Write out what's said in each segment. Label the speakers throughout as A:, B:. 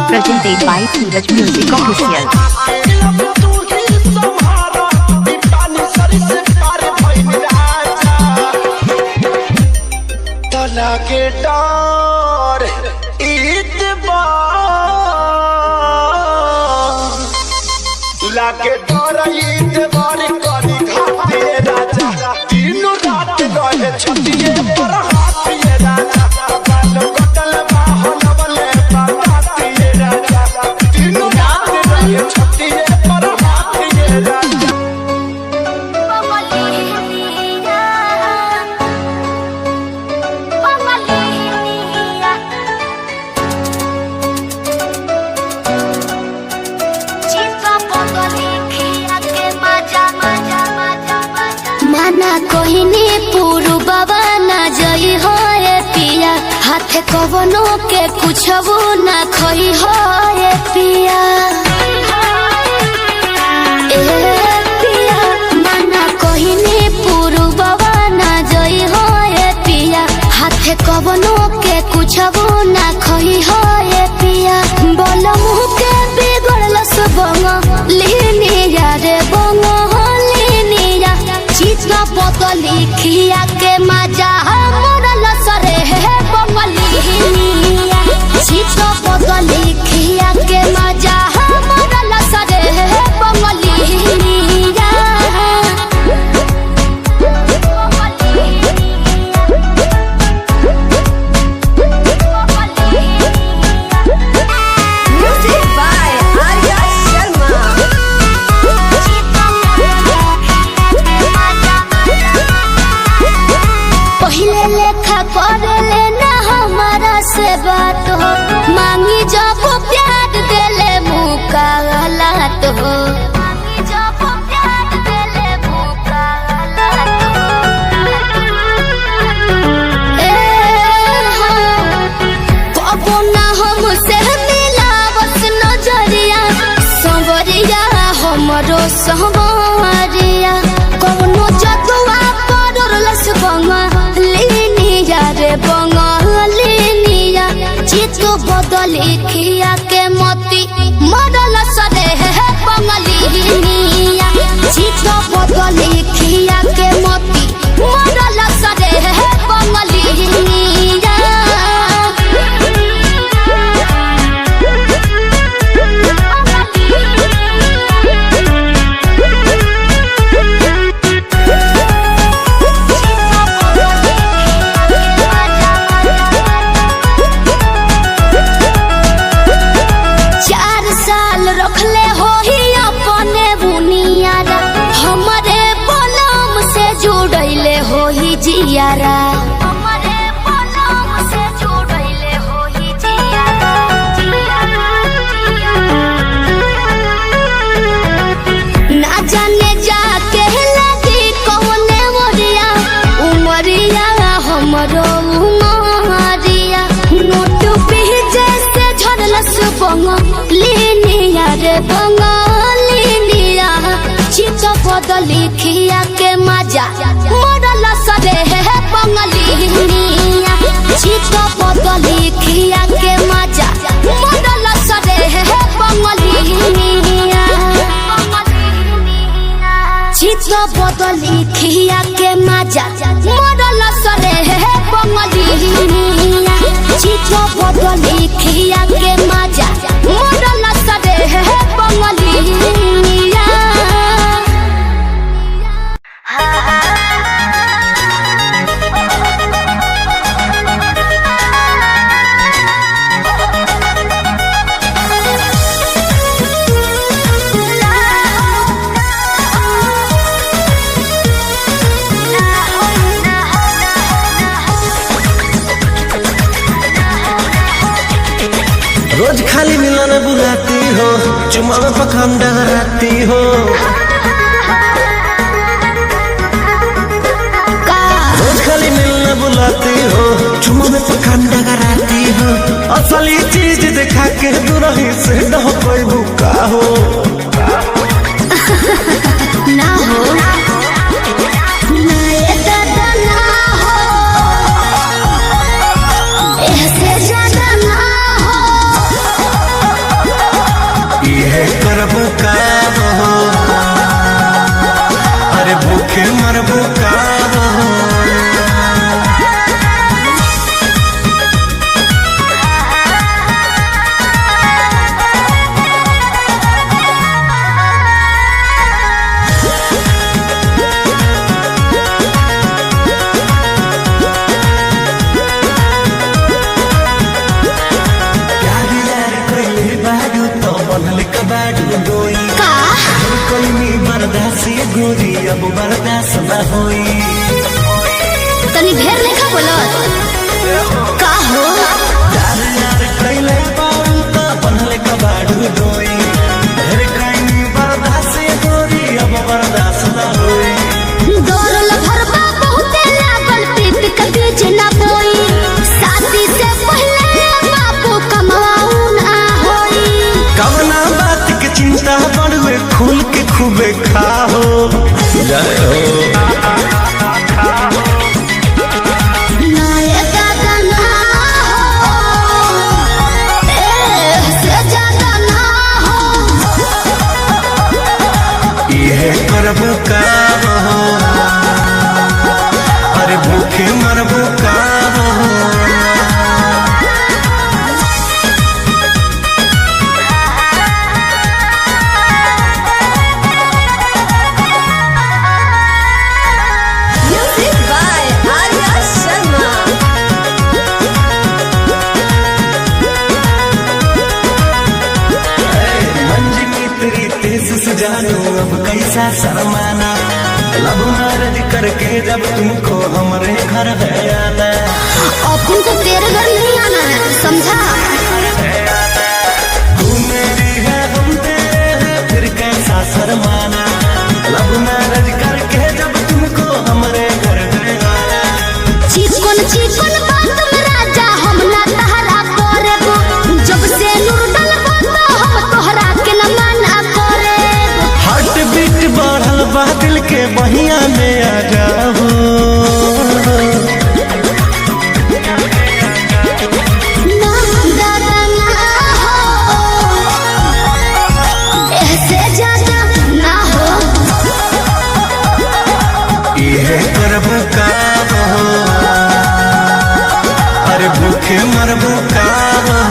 A: Presented by Suraj Music Official.
B: के डर लागे डर ईदबार करी घाटे राजा तीनों रात रहे छतिए पर हाथिए राजा बाल कटल बाहनवले बातिए राजा तीनों रात रहे छतिए पर हाथिए राजा
C: कोहिनी पूरु बाबा ना जई हो रे पिया हाथे कवनो के कुछबो ना खई हो रे पिया ए पिया माना कोहिनी पूरु बाबा ना जई हो रे पिया हाथे कवनो के कुछबो ना खई हो रे पिया बोल मुह के बिगड़ल सबंग लेने या रे बंग चित्रा पतली खिया के मजा मोरल सरे है बंगली चित्रा पतली खिया के मजा हमरो सहवारिया कौनो जदुआ करलस बंगालिनिया रे बंगालिनिया चित बदली खिया के मोती मरल सरे है बंगालिनिया चित बदली खिया के मोती मरल सरे है बंगालिनिया। रखले हो ही अपने बुनियारा हमारे बलम से जुड़ैले हो ही जियारा हमारे बलम से जुड़ैले हो ही जियारा ना जाने जाके लगी कौने मोरिया उमरिया हमरो उमरिया नोट पे जैसे झड़लस बंगालिनिया रे बंगालिनिया चित बदली खिया के मजा मरल सरे है बंगालिनिया चित बदली खिया के मजा मरल सरे है बंगालिनिया चित बदली खिया के मजा मरल सरे है बंगालिनिया चित बदली खिया के मजा मरल सरे है बंगालिनिया।
D: रोज खाली मिलन बुलाती हो चुमा में पखान डगराती हो रोज खाली मिलन बुलाती हो चुमा में पखान डगराती हो असली चीज दिखा के दुरही से डह कोई भूखा हो
C: ना हो ना ये दादा ना हो ऐसे ज्यादा ना
D: ये करबो का हो अरे भूखे मरबो का हो गोरी अब बर्दाश्त न होई
C: तनी ढेर लेखा बोलत का हो
D: यार यार कैले पाऊं तो बनले कबाड़ू डोई ढेर कहीं बर्दाश्त गोरी अब बर्दाश्त न होई
C: दौड़ल भरबा बहुते लागल प्रीत के बीच ना बोई शादी से पहले बापू कमाऊ ना होई
D: कवना बात के चिंता बड़ुए खुल के खूबे खाओ जय हो
C: ना ये दादा ना हो से ज्यादा ना हो
D: ये करबो का हो अरे भूखे मरबो का हो जानो अब कैसा शर्माना लब मैरिज करके जब तुमको हमारे घर है आना
C: अपन को तेरे घर नहीं आना है समझा
D: तू मेरी है हम तेरे हैं फिर कैसा शर्माना लब मैरिज करके जब तुमको हमारे घर है आना
C: चिकन चिकन बात में राजा हम ना तहरा करे जब से नूर डलबा तो हम तोहरा के न माना करे
D: हट बहिया में आ जाओ।
C: ना दादा ना हो, ऐसे ज्यादा ना हो।
D: ये करबो का हो, अरे भूखे मरबो का हो।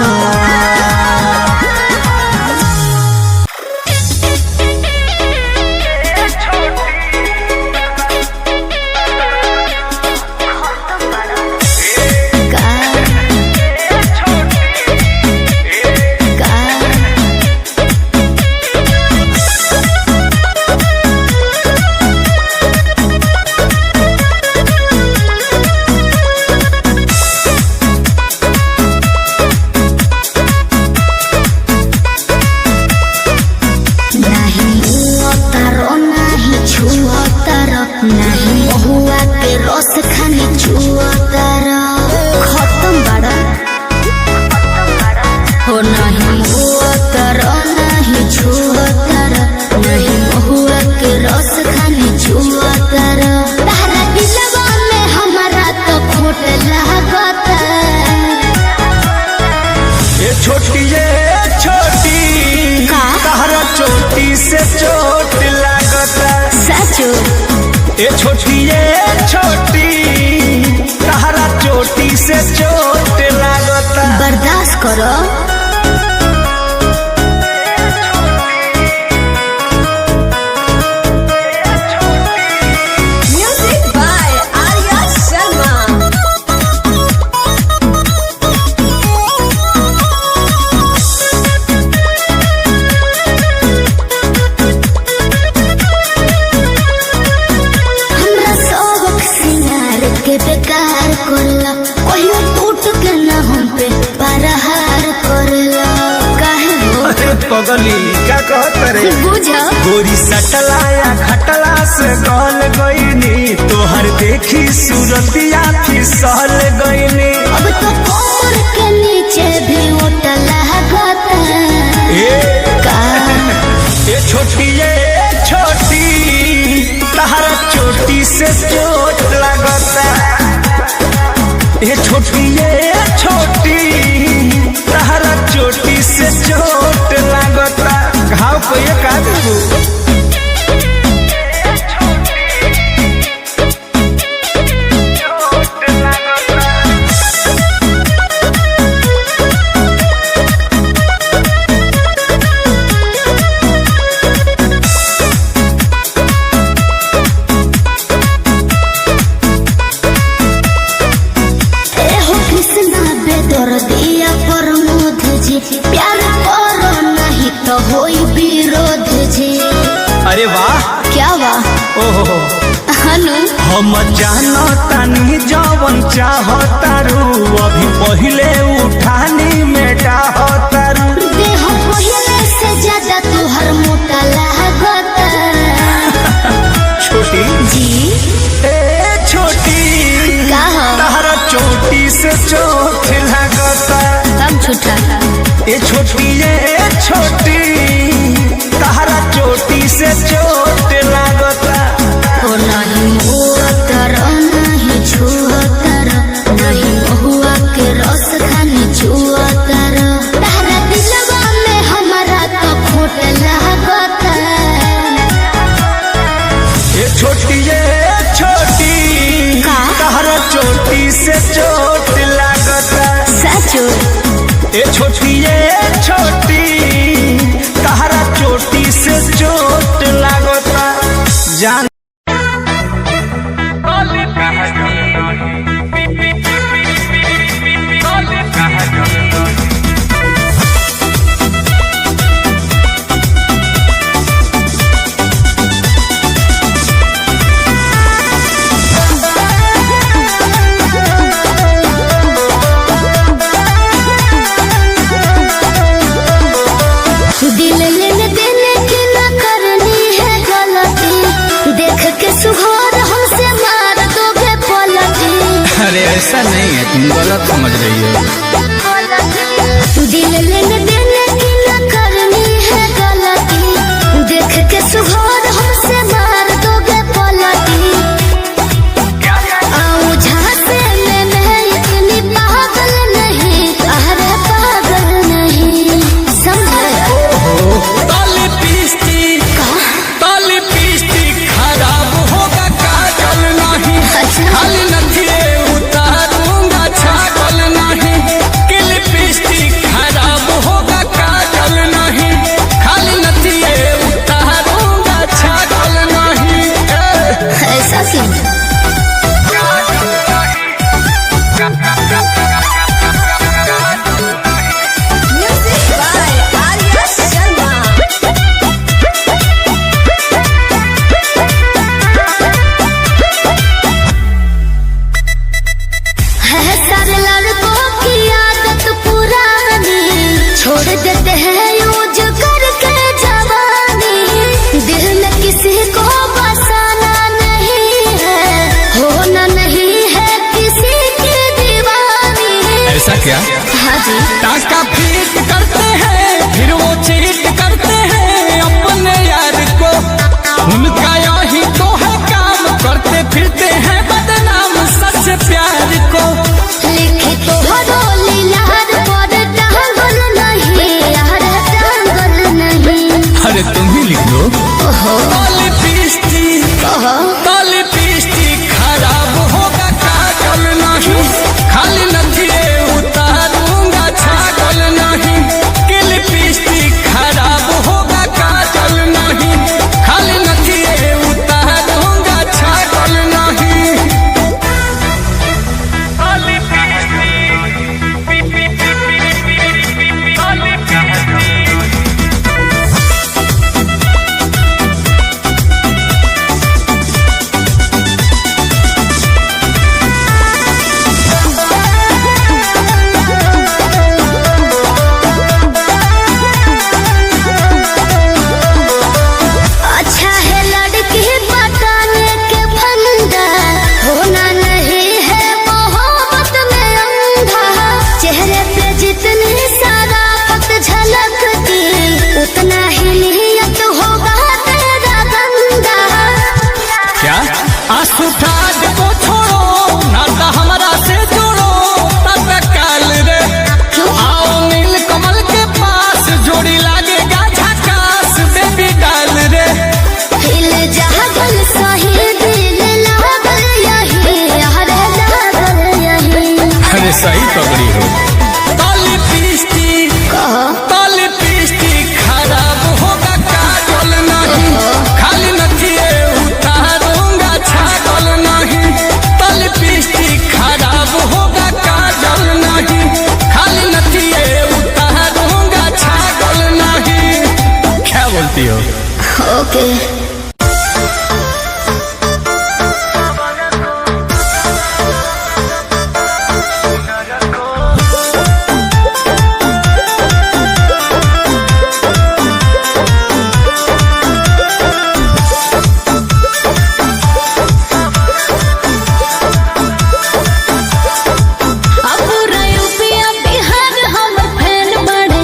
C: नहीं हुआ के रस खानी छुआ तारा खत्म बड़ा हो। नहीं हुआ तारा नहीं छुआ तारा, नहीं हुआ के रस खानी छुआ तारा। तारा दिलवा में हमारा तो खोट लागता।
D: ये छोटी तारा चोटी से चोट लागता।
C: सचो
D: ये छोटी तारा चोटी से चोट लागता।
C: बर्दाश्त करो। Music by Arya Sharma. के बेकार करला कहियो टूट के ना हम पे परहार करला। काहे हो
D: पगली क्या कहत रे?
C: बुझा
D: गोरी सटलाया खटला से गल गईनी, तोहर देखी सूरतिया फिसल गईनी।
C: अब तो कमर के नीचे भी उठल लागता।
D: ये छोटी तारा चोटी से चोट लागता। ये छोटी तारा चोटी से चोट लागता। घाव को ये का देबू?
C: प्यार करो नहीं तो होई विरोध जी।
D: अरे वाह
C: क्या वाह?
D: ओहो
C: हनु
D: हम जानो तानी जवन चाहतारू, अभी पहिले उठानी में डाहतारू।
C: देह पहिले से ज्यादा तुहर मोटा लागता।
D: छोटी
C: जी
D: ए छोटी तारा चोटी से चोट लागता।
C: कम छुटा
D: ये छोटी तारा चोटी से चोट लागता।
C: हो नहीं हुआ तारा नहीं छुआ तारा, नहीं हुआ के रस खानी छुआ तारा। तारा दिलवा में हमारा तो खोट लागता।
D: ये छोटी तारा चोटी से चोट लागता।
C: सचो
D: ये छोटी तारा चोटी से चोट लागता। जान
C: दिल लेने देने की न करनी है गलती। देख के सुघोर हमसे मार दोगे पलटी।
E: अरे ऐसा नहीं है, तुम गलत समझ रही हो।
C: दिल लेने देने की न करनी है गलती। देख के सुघोर हमसे मार दोगे पलटी। सिंह। Music by Arya Sharma. है सारे लड़कों की आदत पुरानी, छोड़ देते हैं यूज करके जवानी। दिल में किसी को बसाना नहीं है, होना नहीं है किसी की दीवानी।
E: ऐसा क्या?
C: हाँ जी।
E: टाका फीट करते हैं फिर वो चीट करते हैं अपने यार को, उनका यही तो है काम, करते फिरते हैं बदनाम सच प्यार को।
C: लिखी तो हरोली लहर पर टांगल नहीं, यार टांगल नहीं।
E: अरे तुम ही लिख दो।
C: ओहो
E: लिपस्टिक खराब होगा काजल नहीं, खाली नथिए उतारूंगा छागल नहीं। कि लिपस्टिक खराब होगा काजल नहीं, खाली नथिए उतारूंगा छागल नहीं।
C: अच्छा है लड़की बताने के फंदा, होना नहीं है मोहब्बत में अंधा। चेहरे पे जितनी शराफत झलकती, उतना ही नियत होगा तेरा गंदा।
E: क्या आंसू ठाड को छोड़ो, नाता हमारा से जोड़ो तत्काल रे। आओ नील कमल के पास, जोड़ी लागेगा झकास बेबी डाल रे।
C: हिल जागल सही दिल लागल यही, यार लागल यही।
E: अरे सही पकड़ी हो। लिपस्टिक खराब होगा काजल नहीं, खाली नथिए उतारूंगा छागल नहीं। लिपस्टिक खराब होगा काजल नहीं, खाली नथिए उतारूंगा छागल नहीं। क्या बोलती हो?
C: ओके। अब पूरा यूपिया बिहार हमर फैन बढ़े,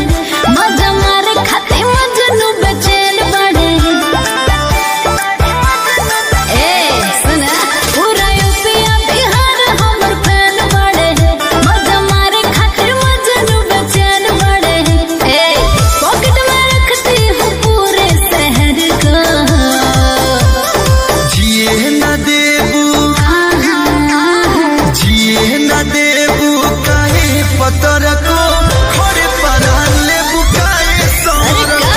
C: मजा मारे खाते मजनू बेचैन बढ़े। ए सुना, पूरा यूपिया बिहार हमर फैन बढ़े, मजा मारे खातिर मजनू बेचैन बढ़े। ए पॉकेट में रखती हूँ पूरे शहर को।
D: जिए न देबू जिए न देबू काहे पतर को, खड़े परान लेबू काहे सर को।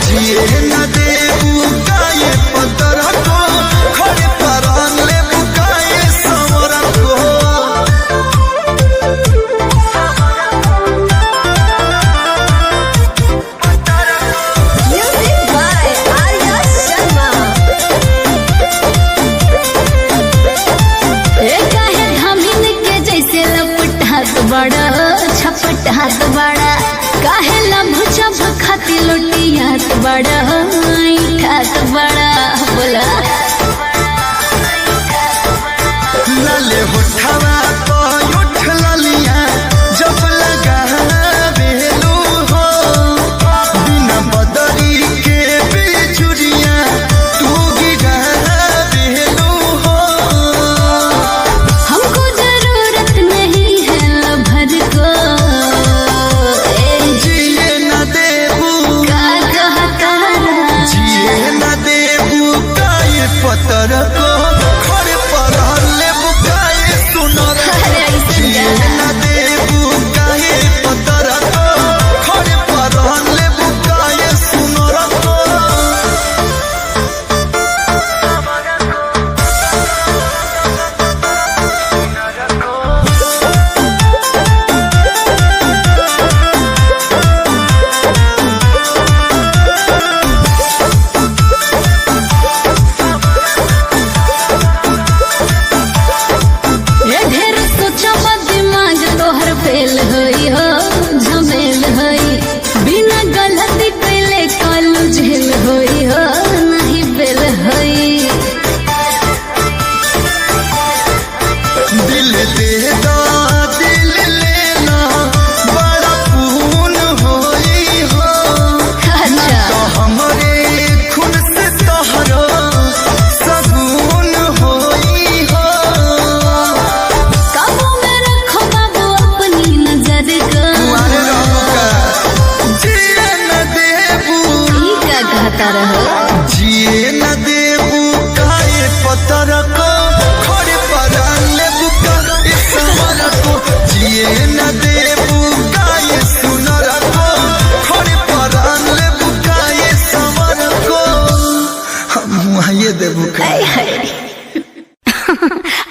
D: जिए न देबू काहे पतर को, खड़े परान लेबू काहे सर को।
C: Music by Arya Sharma. काहे धामिन के जैसे लपटात बड़ा, छपटात बड़ा। काहे लम्भ चप खाती लुटियात बड़ा, ठात बड़ा। बोला
D: लाले होठवा पर उठ ललिया, जब लगा बेलू हो। बिना बदरी के बिजुरिया, तू गिरा बेलू हो।
C: हमको जरूरत नहीं है लभर को। जिए
D: न देबू
C: का कहता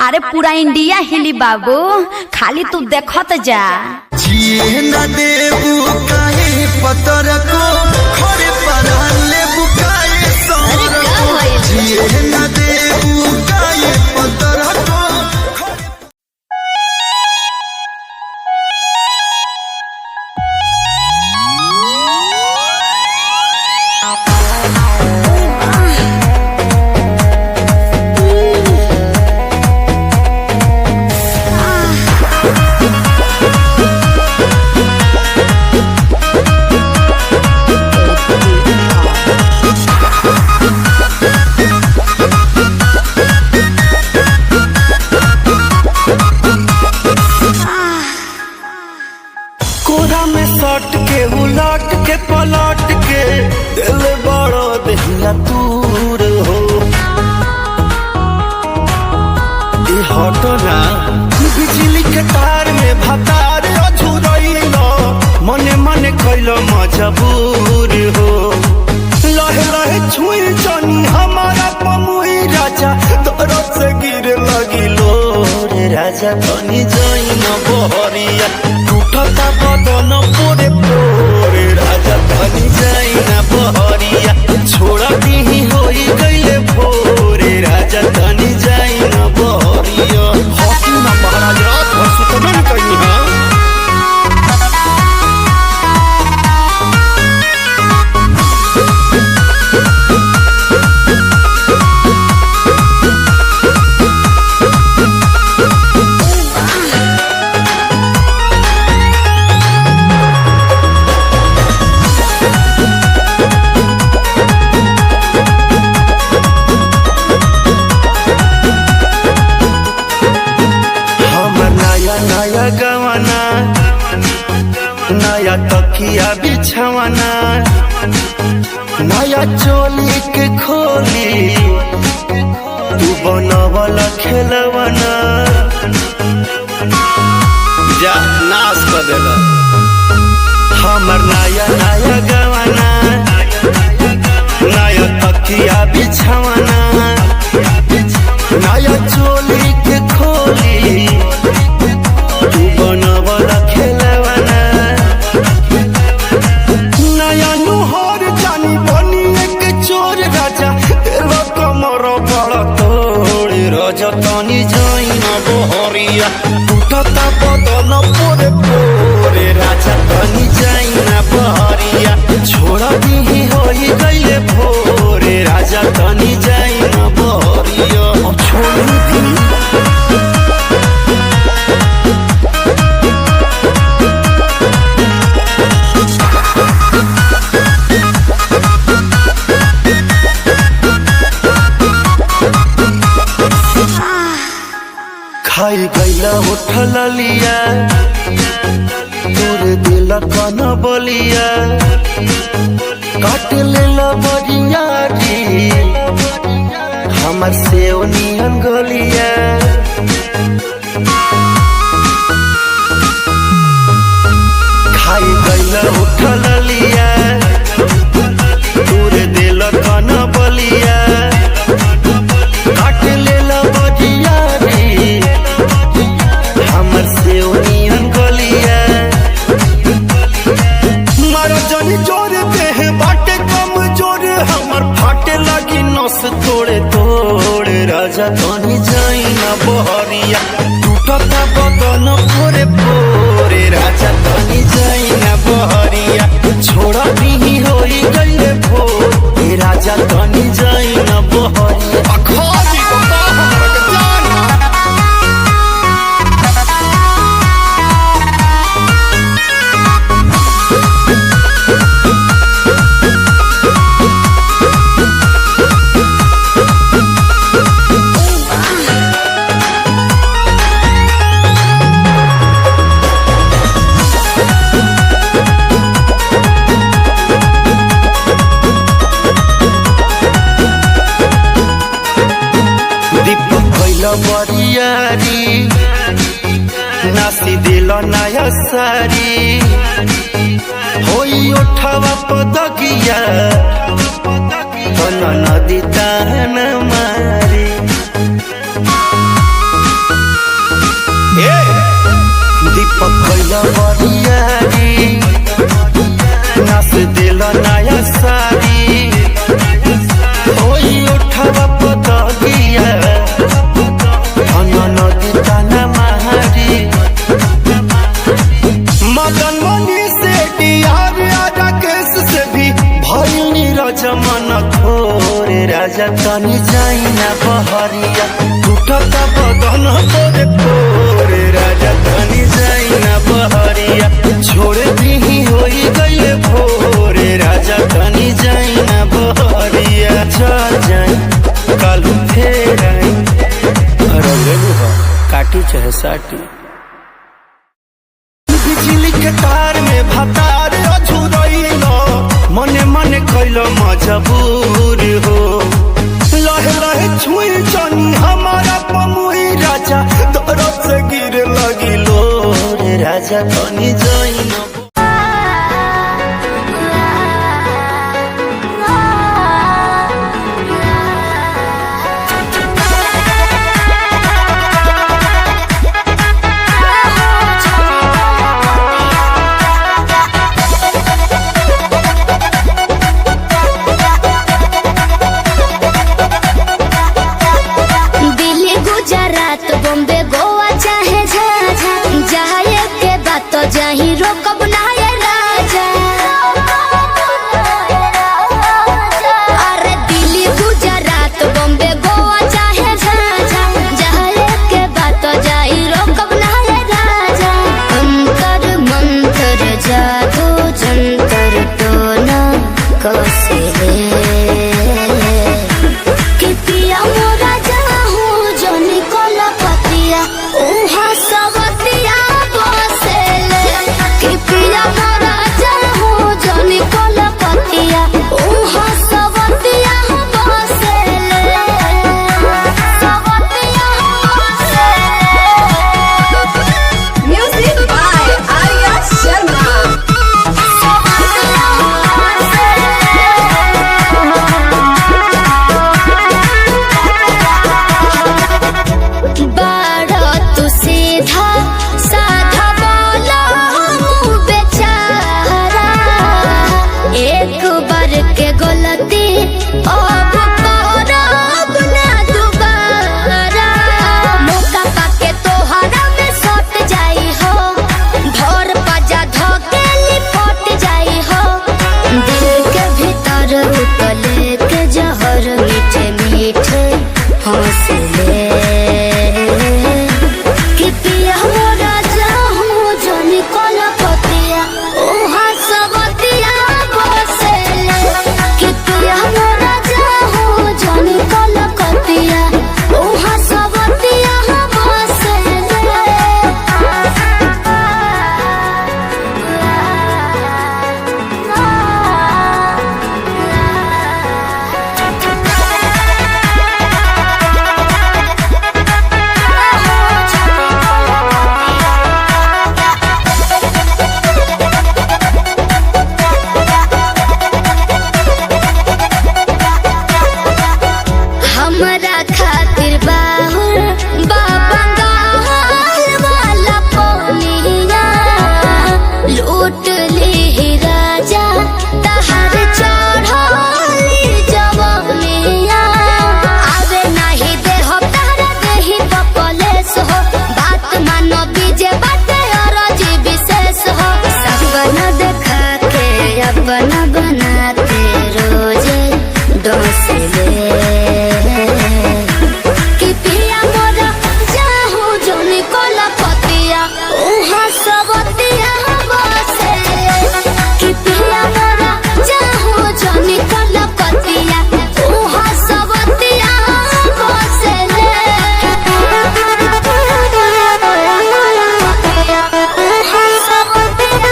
A: अरे पूरा इंडिया हिली बाबू, खाली तू देखत जा।
D: जिए न देबू काहे पतर को खड़े परान लेबू काहे सौर को जिए न देबू काहे पतर को।
B: कोरा में सट के उलट के पलट के दिल बड़ो दहिया दूर हो हटो ना। बिजली के तार में भतार अझुरैलो मने मने कैलो मजबूर हो। लहे लहे छुई जानी हमारा पमुई राजा तोरो से गिर लगिलो रे राजा बनी जाई न बहरिया टूटता बदन पोरे पोरे राजा बनी जाई न बहरिया छोड़ा दीही होई गईले भोरे राजा बनी जाई न बहरिया। हॉकी ना महाराज रात भर सुतबन कहीं हां। गवाना नया तकिया बिछवाना नया चोली के खोली तू बनवला खेलवाना जा नाश कर देला। हमर नया नया गवाना नया तकिया बिछवाना नया चोली के खोली बनवला खेलवाना नया नुहर जानी बनी एक चोर राजा तेरा कमर बड़ा तोड़ राजा तनी जाई न बहरिया टूटता बदन पोरे पोरे राजा तनी जाई न बहरिया छोड़ा दीही होई गईले भोरे राजा तनी जाई न बहरिया छोड़ दी। खाई गईला उठल लिया तोरे दिल कन बलिया काट लेला बरिया री हमर से नियन गलिया। खाई गईला उठल लिया तोरे दिल कन बलिया काट लेला बरिया री हमर से नियन गलिया। मारा जानी जोर देह बाटे कम जोर हमर फाटे लगी नस तोड़े तोड़े राजा तनी जाई न बहरिया टूटता बदन पोरे पोरे राजा तनी जाई न बहरिया छोड़ा दीही होई गईले भोरे राजा तनी जाई न बहरिया। अखोजी बता हमरा के जान बरियारी नासी दिल नया सारी होई उठावा पदगिया नदी तान मारी
D: बहरिया टूटता बदन तोरे तोरे राजा तनी जाई ना बहरिया छोड़े भी होई गइले भोरे राजा तनी जाई ना बहरिया चल जाई कालू फेर आई अरे काटी चाहे साटी बिजली के तार में भतार अझुरइलो मने मने कइलो मजबूर हो लहे लहे छुई जानी हमारा पमुई राजा तोर से गिर लगिलो रे राजा तनी जाइन
C: जाही रोकब ना ये राजा अरे दिल्ली गुजरात बॉम्बे गोवा चाहे झाझा जाए के बात जाही रोकब ना ये राजा अंतर मंतर जादू जंतर टोना कसे कि पिया मोरा जाहू जोनी कोला पतिया उहा सवतिया पिया मोरा जाहू जोनी कोला पतिया उहा सवतिया बसेले सवतिया बसेले म्यूजिक बाय आर्या शर्मा बाड़ा तू सीधा साधा बोला एक बार के गलती अब करब ना दोबारा मौका पाके तोहरा में सट जाई हो घर पाजा धके लिपट जाई हो दिल के भीतर उतले के जहर मीठे मीठे हौसले कि पिया मोरा जाहू जोनी कोला पतिया उहा सबतिया कि पिया मोरा जाहू जोनी कोला पतिया उहा सबतिया हमरा खातिर बाहुर बाबा गाल वाला पोनिया लूट ली राजा तहर चढ़ली जवनिया आवे नहीं दे हो तारा देही बकलेस हो बात मानो बीजे बाटे और विशेष हो सपना देखा के अपना बनाते रोजे डोसले कि पिया मोरा जाहू जोनी कोला पतिया उहा सबतिया बसेले कि पिया मोरा जाहू जोनी कोला पतिया उहा सबतिया बसेले उहा सबतिया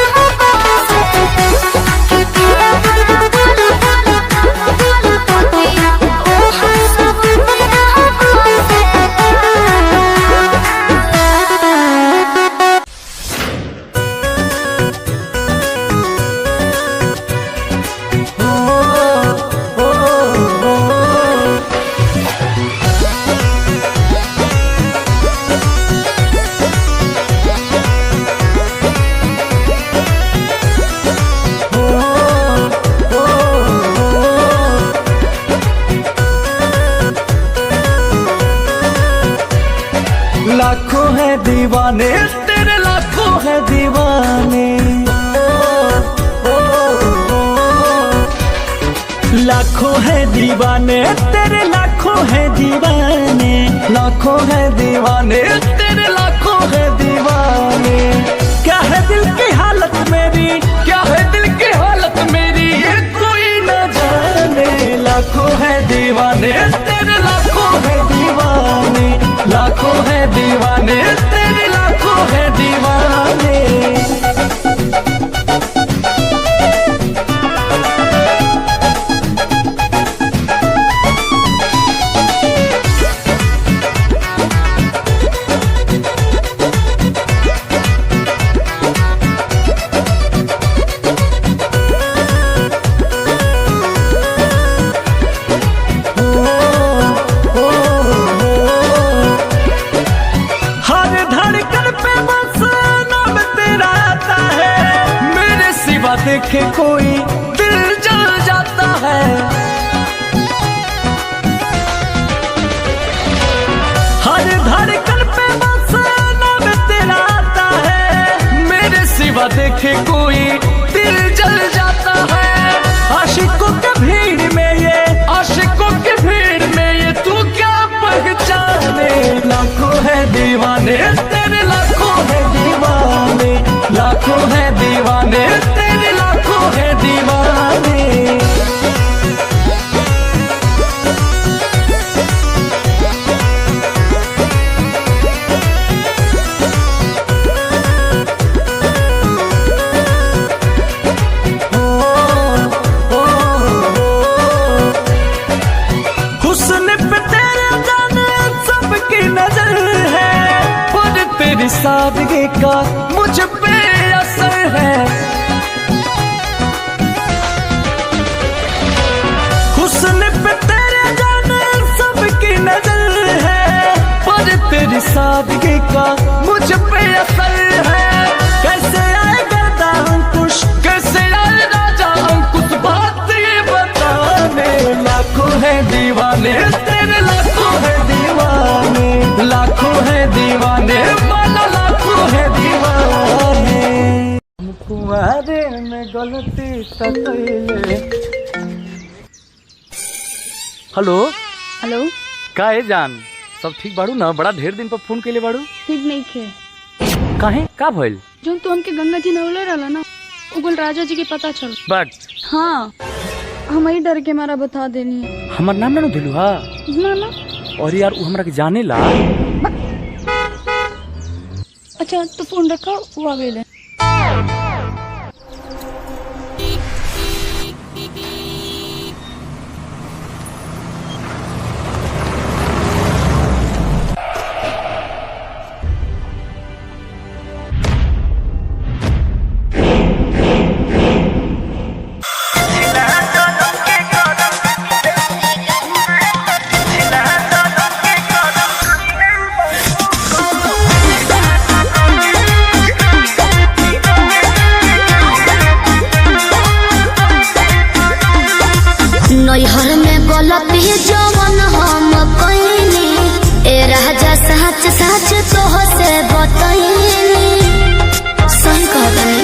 E: लाखों है दीवाने तेरे लाखों है दीवाने लाखों है दीवाने तेरे लाखों लाखों है दीवाने, लाखों है दीवाने, तेरे लाखों है दीवाने। क्या है दिल की हालत मेरी, क्या है दिल की हालत मेरी, ये कोई न जाने। लाखों है दीवाने, तेरे लाखों है दीवाने, लाखों है दीवाने, तेरे लाखों है दीवाने। देखे कोई दिल जल जाता है, हर धड़कन पे बस नाम तेरा आता है। मेरे सिवा देखे कोई दिल जल जाता है। आशिकों के भीड़ में ये, आशिकों के भीड़ में ये तू क्या पहचाने। लाखों है दीवाने, तेरे लाखों है दीवाने, लाखों है दीवाने, तेरे लाखों है दीवाने। हुस्न पे तेरे जाने सबकी नजर है, पर तेरी सादगी का मुझ पे असर है। हुस्न पे तेरे जाने सबकी नजर है, पर तेरी सादगी का मुझ पे असर है। कैसे आए गर्दा अंकुश, कैसे आए राजा अंकुश, बात ये बताने। लाखों है दीवाने, तेरे लाखों है दीवाने, लाखों है दीवाने, माना लाखों है दीवाने। तुम्हारे में गलती तकैले।
F: हेलो
G: हेलो,
F: का है जान, सब ठीक बाड़ू ना? बड़ा ढेर दिन पर फोन केले बाड़ू।
G: ठीक नहीं खे।
F: काहे का भइल?
G: जो तो हमके गंगा जी नवले रहला ना, उगल राजा जी के पता चल।
F: बट
G: हाँ, हम ही डर के मारा बता देनी है।
F: हमार नाम ना दिलू हा
G: ना ना।
F: और यार वो हमरा के जाने ला।
G: अच्छा तो फोन रखा, वो आ गए।
C: नैहर में गलती जवन हम कइनी, ए राजा सच सच तोह से बतइनी। सही कहनी।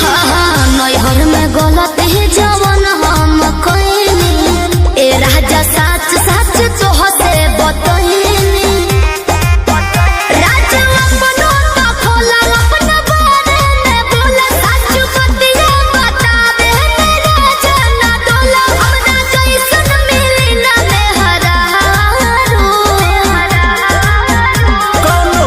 C: हाँ, नैहर में गलती जवन हम कइनी, ए राजा सच सच तोह से बतइनी। राजा अपनो तो खोला, अपना बारे में बोला, सच बतिया बतावे मेरा जना डोला। हमरा कैसन मिली ना मेहरारू।
E: कोनो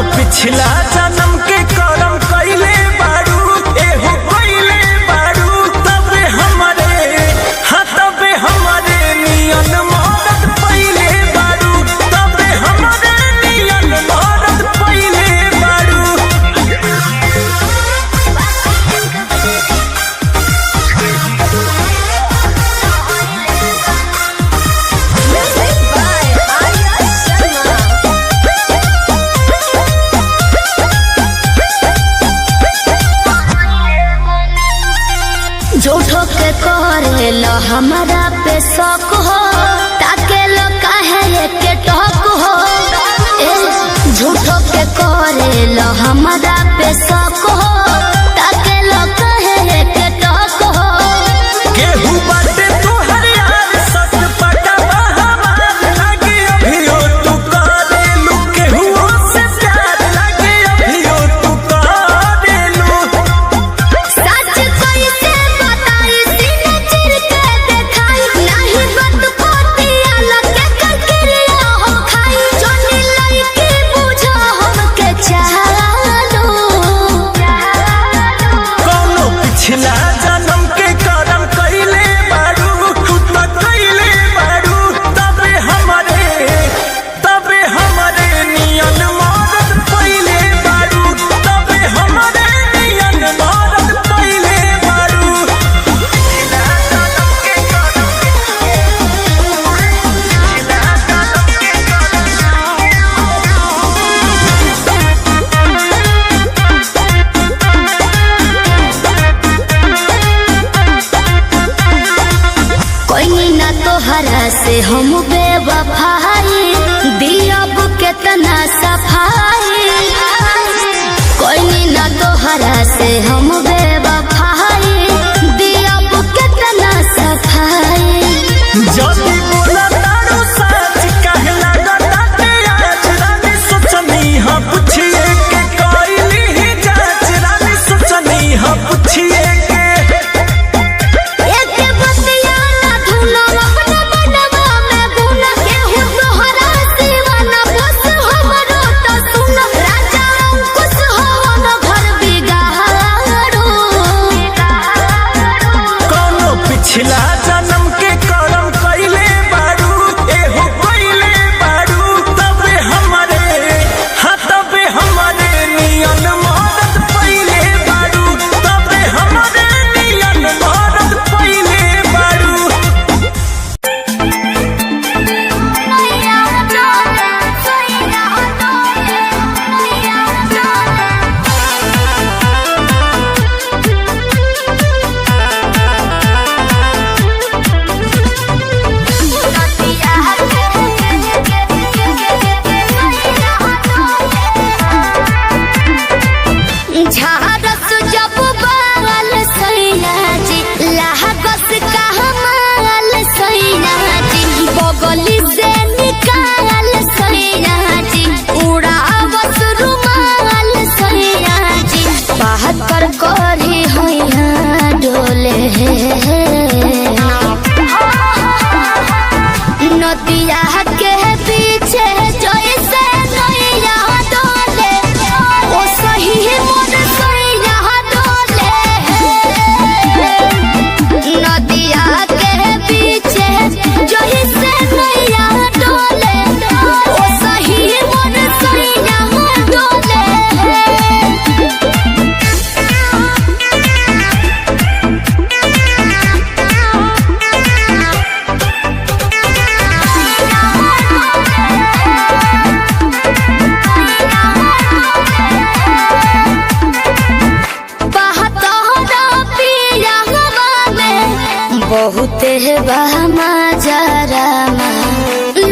C: बहमा जरामा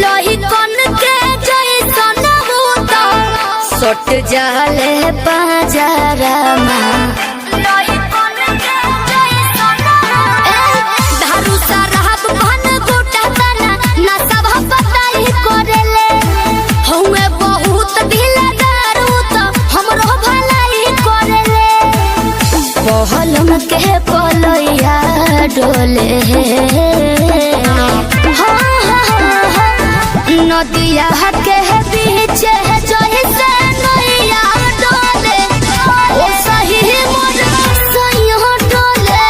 C: लोही कन के जैसन बूता सट जाले बाजारामा लोही कन के जैसन धारू सरहब भन गोटा तना ना सब बताई करेले हउए बहुत ढीला दारू तो हमरो भलाई करेले पहलम के पलैया डोले नदिया के बीच जैसे नैया डोले ओ सही मोर सैया डोले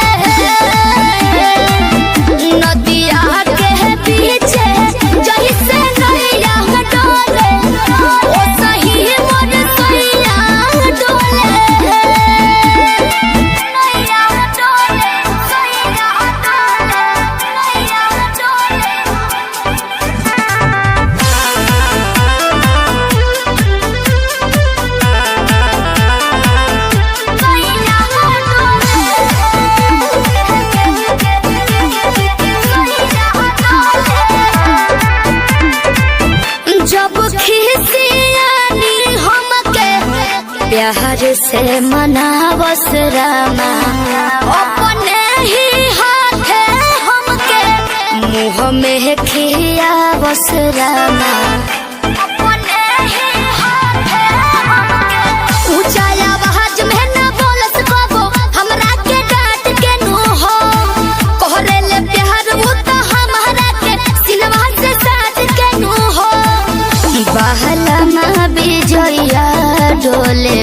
C: नदिया के बीच जैसे नैया डोले ओ सही मोर सैया डोले नैया डोले सैया डोले नैया डोले जब खिसियानी हमके प्यार से मनावस रामा अपने ही हाथे हमके मुँह में खियावस रामा अपने ही हाथे हमके ऊंचा आवाज में न बोलस कबो हमरा के डांट के नु हो कहरे ले प्यार वो तो हमरा के सिनवा से साथ के नु हो बहला माँ बिजया डोले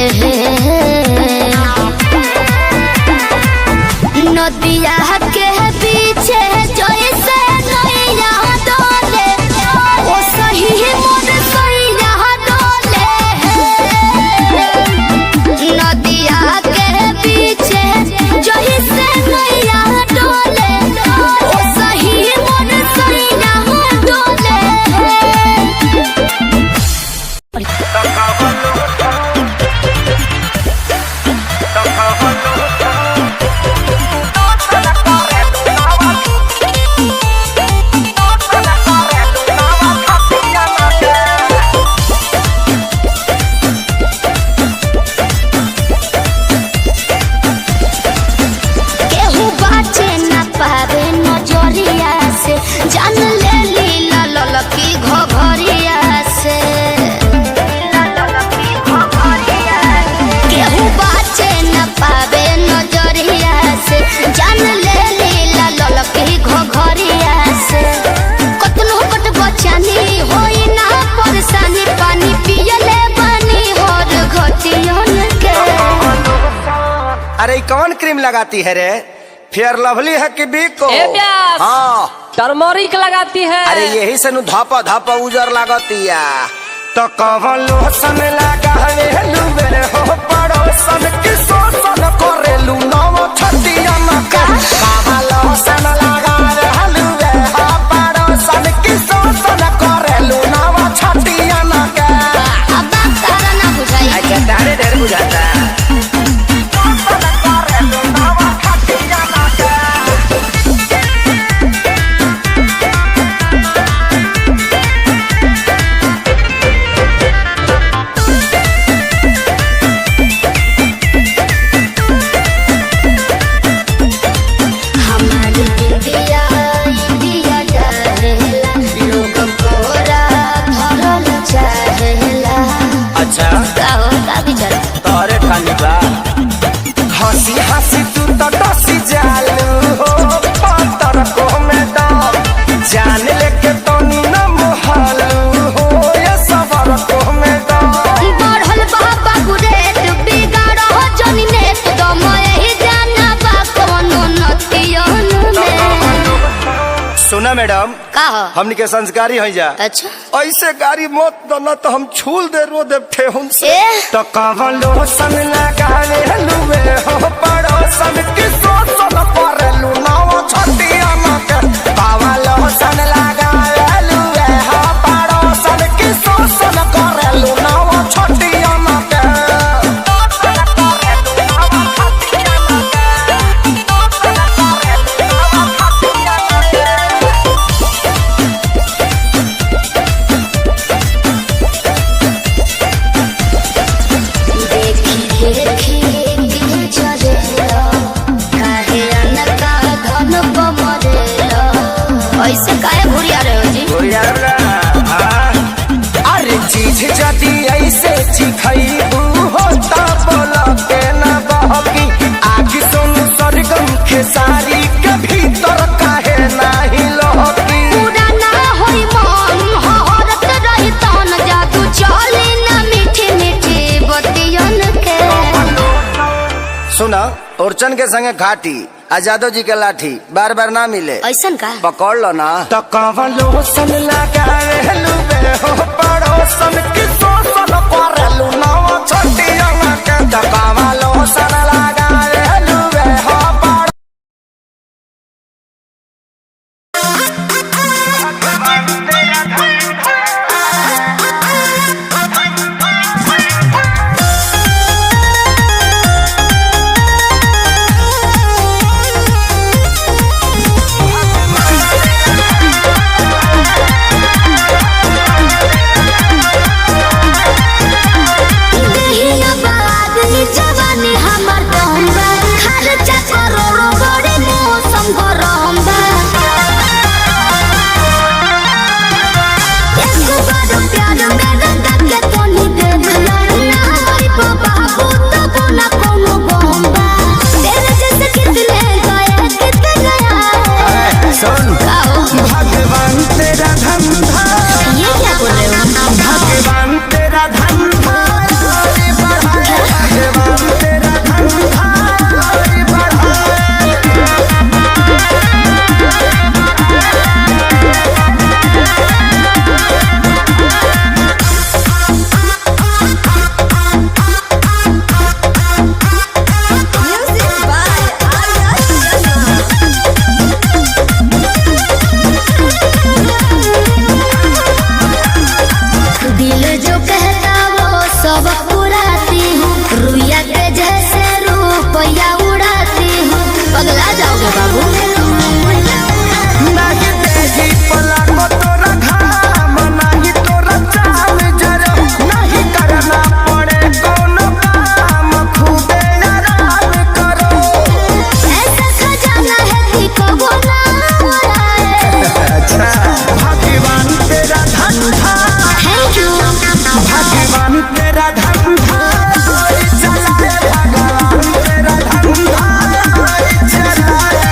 C: नदिया के पीछे जैसे नैया डोले ओ सही मोर सैया डोले नदिया के पीछे जैसे नैया डोले ओ सही मोर सैया डोले केहू बाचे न पावे नजरिया से जान ले लीला ललकी घघरिया से केहू बाचे न पावे नजरिया से जान ले लीला ललकी घघरिया से कतनो कट बचानी होई ना परेशानी पानी पियले बानी हर घटियन के
B: अरे कौन क्रीम लगाती है रे? फेयर लवली है कि बिको? हाँ
H: टर्मरिक लगाती है।
B: अरे यही से नु धापा धापा उजर लागतिया तो कवन लोसन लगावेलू रे हो पड़ोसन की शोषण करेलू नव छतिया न का कवन लोसन लगावेलू रे हो पड़ोसन की शोषण करेलू नव छतिया न का
C: अब बात तारा ना बुझाई
B: अच्छा तारे ढेर बुझाता
C: हमारी इंडिया इंडिया रहेला लोग कोरा धरल चाहेला
B: अच्छा
C: गाओ का विचार
B: तारे ठानी बा हंसी हंसी तू तो डसी जालू हो पत्थर को में दम जान लेके तो न मोहलू हो ये सबर को में दम
C: बढ़ल बाबा गुरेत बिगाड़ हो जनी नेत दम यही जाना बा कोनो नतियन में
B: सुना मैडम
C: का हो
B: हमनी के संस्कारी हो जा
C: अच्छा
B: ऐसे गाड़ी मत दना तो हम छूल दे रो दे ठेहुन से
C: ए?
B: तो कवन लोसन लगावे लुवे हो पड़ोसन की शोषण करेलू नव छतिया न के कवन लोसन लगावे लुवे हो पड़ोसन की शोषण करेलू नव छतिया न के चिखैबू होता बोला के ना बहकी आगे सुन सरगम खेसारी के भीतर काहे नाही लहकी
C: पूरा ना होई मन हरत रही तन जादू चली ना मीठी मीठी बतियन के।
B: सुना ओरचन के संगे घाटी आजादो जी के लाठी बार बार ना मिले
C: ऐसन का
B: पकड़ लो ना तो कवलो सन लगाए लुबे हो पड़ोसन की सोसन करलू ना छोटी अंगा के तो कवलो सन लगाए लुबे हो
C: जवानी हमर दम्बा खर्चा करोड़ों बड़े मौसम गरम बा एक बार प्यार में रंगा के तोनी दे दिला ना हमारी बाबू तो ना कोनो बम्बा तेरे जैसे कितने गए कितने गया
B: सुन भगवान तेरा धंधा
C: ये क्या बोल रहे हो
B: भगवान तेरा धंधा भगवान तेरा धंधा
C: दिल जो कहता वो सब पुराती हूँ रुइया के जैसे रुपया उड़ाती हूँ पगला जाओगे बाबू
B: नहीं तेजी पलको तोरा घाम नहीं तोरा चाल जरो नहीं करना पड़े कोनो काम खूबे आराम करो
C: ऐसा खजाना है कि कबो ना उड़ाए।
B: अच्छा भगवान तेरा धंधा
C: थैंक यू
B: भगवान तेरा धंधा चलाए भगवान तेरा धंधा चलाए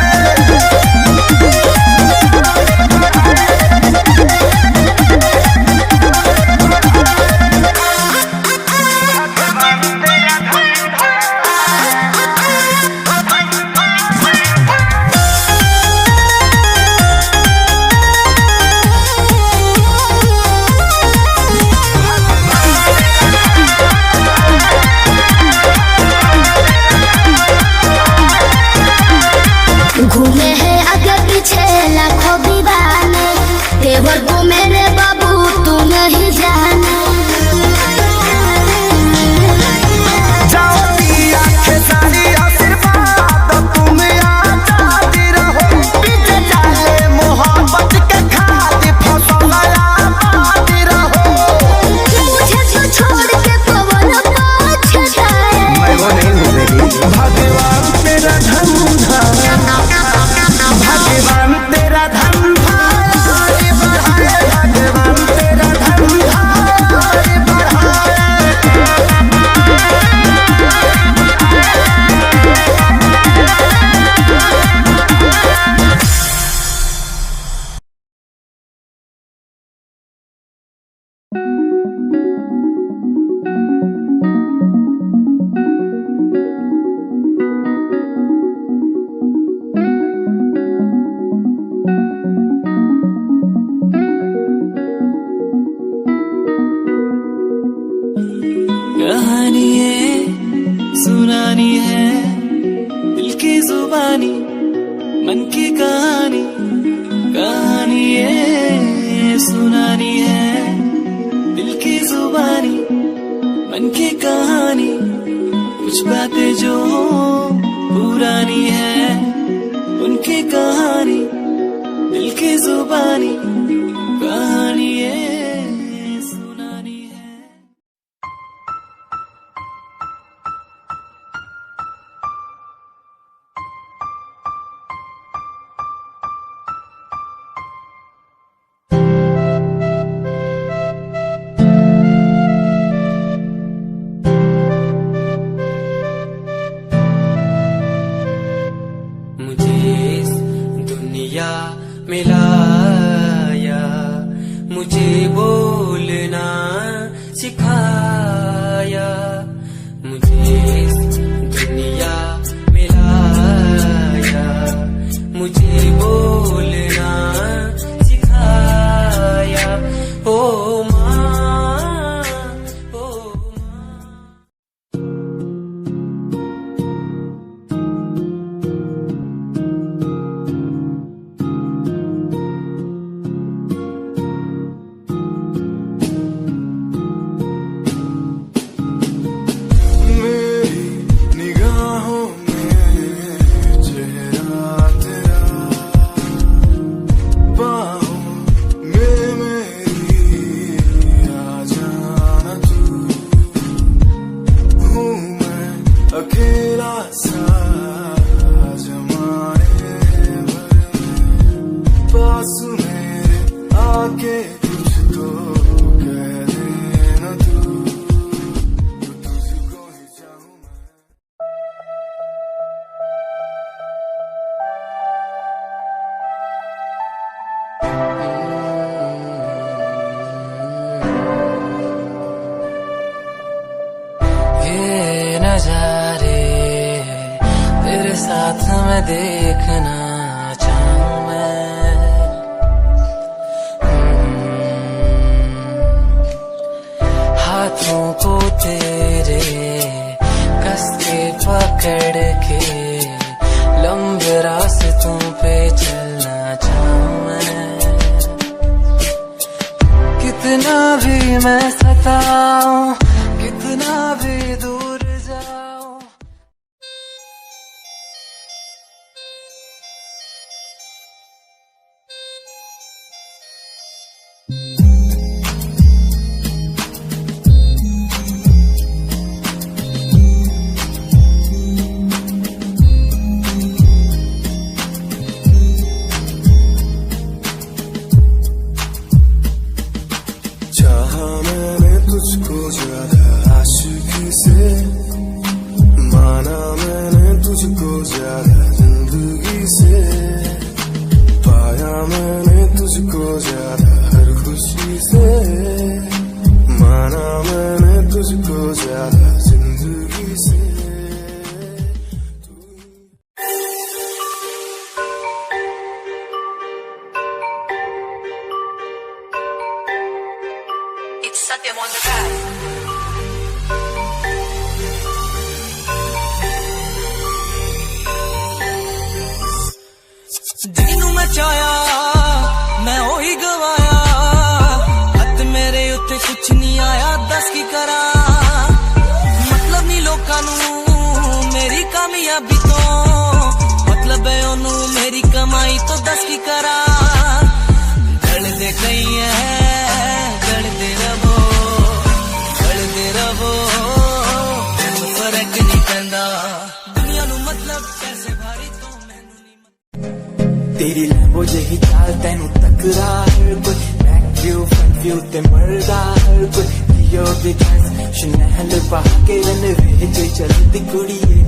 C: घूमे हैं आगे पीछे लाखों दीवाने तेवर को मेरे बाबू तू नहीं जाने
B: जाओ दिया खेसारी आशीर्वाद तुम आजादी रहो पीछे जाले मोहब्बत के खातिर फसल आबादी रहो
C: मुझे तो छोड़ के पवन पाछे जाए।
B: वो नहीं भूलेगी भगवान तेरा धंधा भगवान तेरा धंधा बढ़ाए भगवान तेरा धंधा बढ़ाए
I: कहानी है सुनानी है दिल की जुबानी मन की कहानी कहानी है सुनानी है दिल की जुबानी मन की कहानी कुछ बातें जो पुरानी है उनकी कहानी दिल की जुबानी कहानी है सुनानी है। सिखाया, मुझे इस दुनिया में लाया, मुझे बोलना सिखाया। ओ माँ, ओ माँ।
D: मेरी निगाहों में चेहरा तेरा, बाहों में मेरी आ जाना तू। हूँ मैं अकेला सा जमाने भर में, पास मेरे आके कुछ तो कह देना तू, तुझको ही चाहूँ मैं।
I: ये नजारे तेरे साथ मैं देखना चाहूँ मैं। हाथों को तेरे कस के पकड़ के लंबे रास्तों पे चलना चाहूँ मैं। कितना भी मैं सताऊं, कितना भी दूर जाऊं,
D: चाहा मैंने तुझको ज्यादा आशिकी से, माना मैंने तुझको ज्यादा जिंदगी से, पाया मैंने तुझको ज्यादा हर खुशी से, माना मैंने तुझको ज्यादा जिंदगी से।
I: ਜਿਹਨੂੰ ਮੈਂ ਚਾਹਿਆ ਮੈਂ ਉਹੀ ਗਵਾਇਆ, ਹੱਥ ਮੇਰੇ ਉੱਤੇ ਕੁਛ ਨਹੀਂ ਆਇਆ, ਦੱਸ ਕੀ ਕਰਾਂ। ਮਤਲਬ ਨਹੀਂ ਲੋਕਾਂ ਨੂੰ ਮੇਰੀ ਕਾਮਯਾਬੀ ਤੋਂ, ਮਤਲਬ ਹੈ ਉਹਨੂੰ ਮੇਰੀ ਕਮਾਈ ਤੋਂ, ਦੱਸ ਕੀ ਕਰਾਂ। ਗਲਦੇ ਕਈ ਹੈ ਗਲਦੇ ਰਵੋ, ਗਲਦੇ ਰਵੋ, ਫਰਕ ਨਹੀਂ ਪੈਂਦਾ ਦੁਨੀਆ ਨੂੰ, ਮਤਲਬ ਪੈਸੇ ਭਾਰੀ ਤੋਂ ਮੈਨੂੰ ਨਹੀਂ।
J: तेरी लैम्बो जही चाल तेनू तकरा हर कोई, बैक व्यू फ्रंट व्यू ते मरदा हर कोई, लियो बिगस शनैल पहा के रन वेच चलदी कुड़िए।